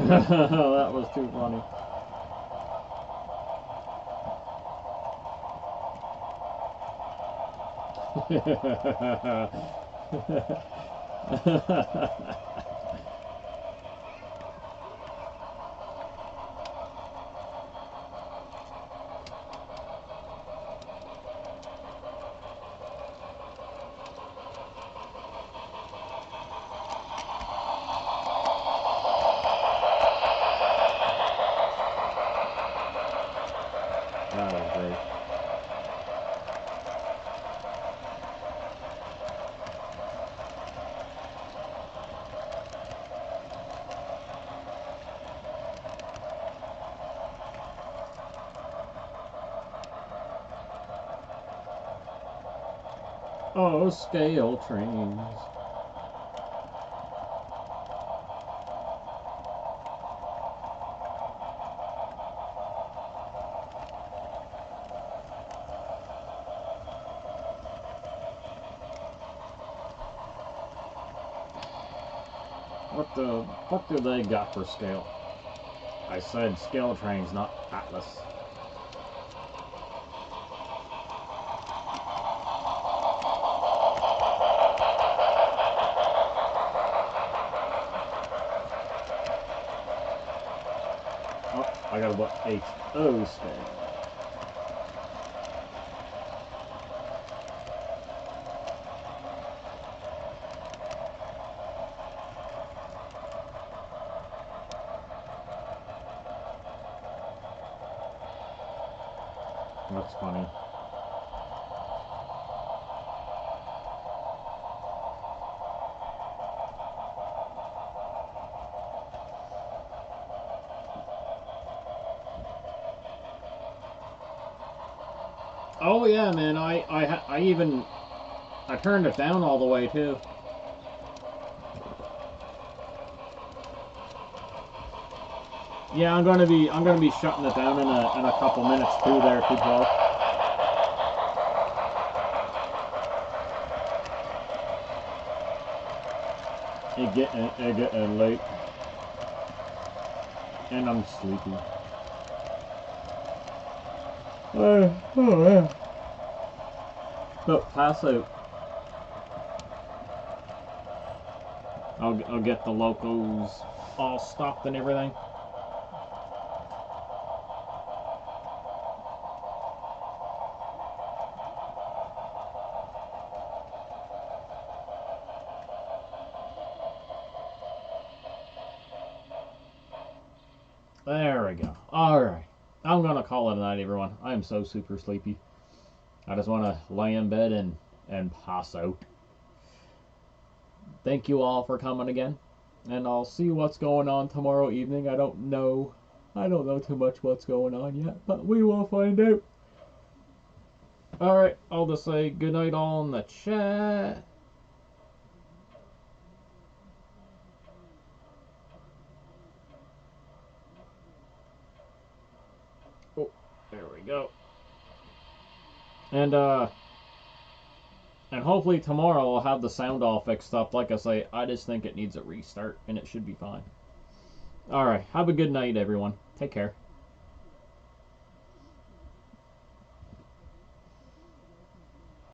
That was too funny. That was great. Oh, scale trains. What the fuck do they got for scale? I said scale trains, not Atlas. Oh, I got about HO scale. That's funny. Oh yeah, man. I even turned it down all the way too. Yeah, I'm gonna be shutting it down in a couple minutes too. There, 212. It getting late, and I'm sleepy. Oh yeah. But pass out. I'll get the locos all stopped and everything. There we go. Alright. I'm going to call it a night, everyone. I am so super sleepy. I just want to lay in bed and pass out. Thank you all for coming again. And I'll see what's going on tomorrow evening. I don't know too much what's going on yet, but we will find out. Alright, I'll just say goodnight all in the chat. Oh, there we go. And hopefully tomorrow I'll have the sound all fixed up. Like I say, I just think it needs a restart and it should be fine. Alright, have a good night everyone. Take care.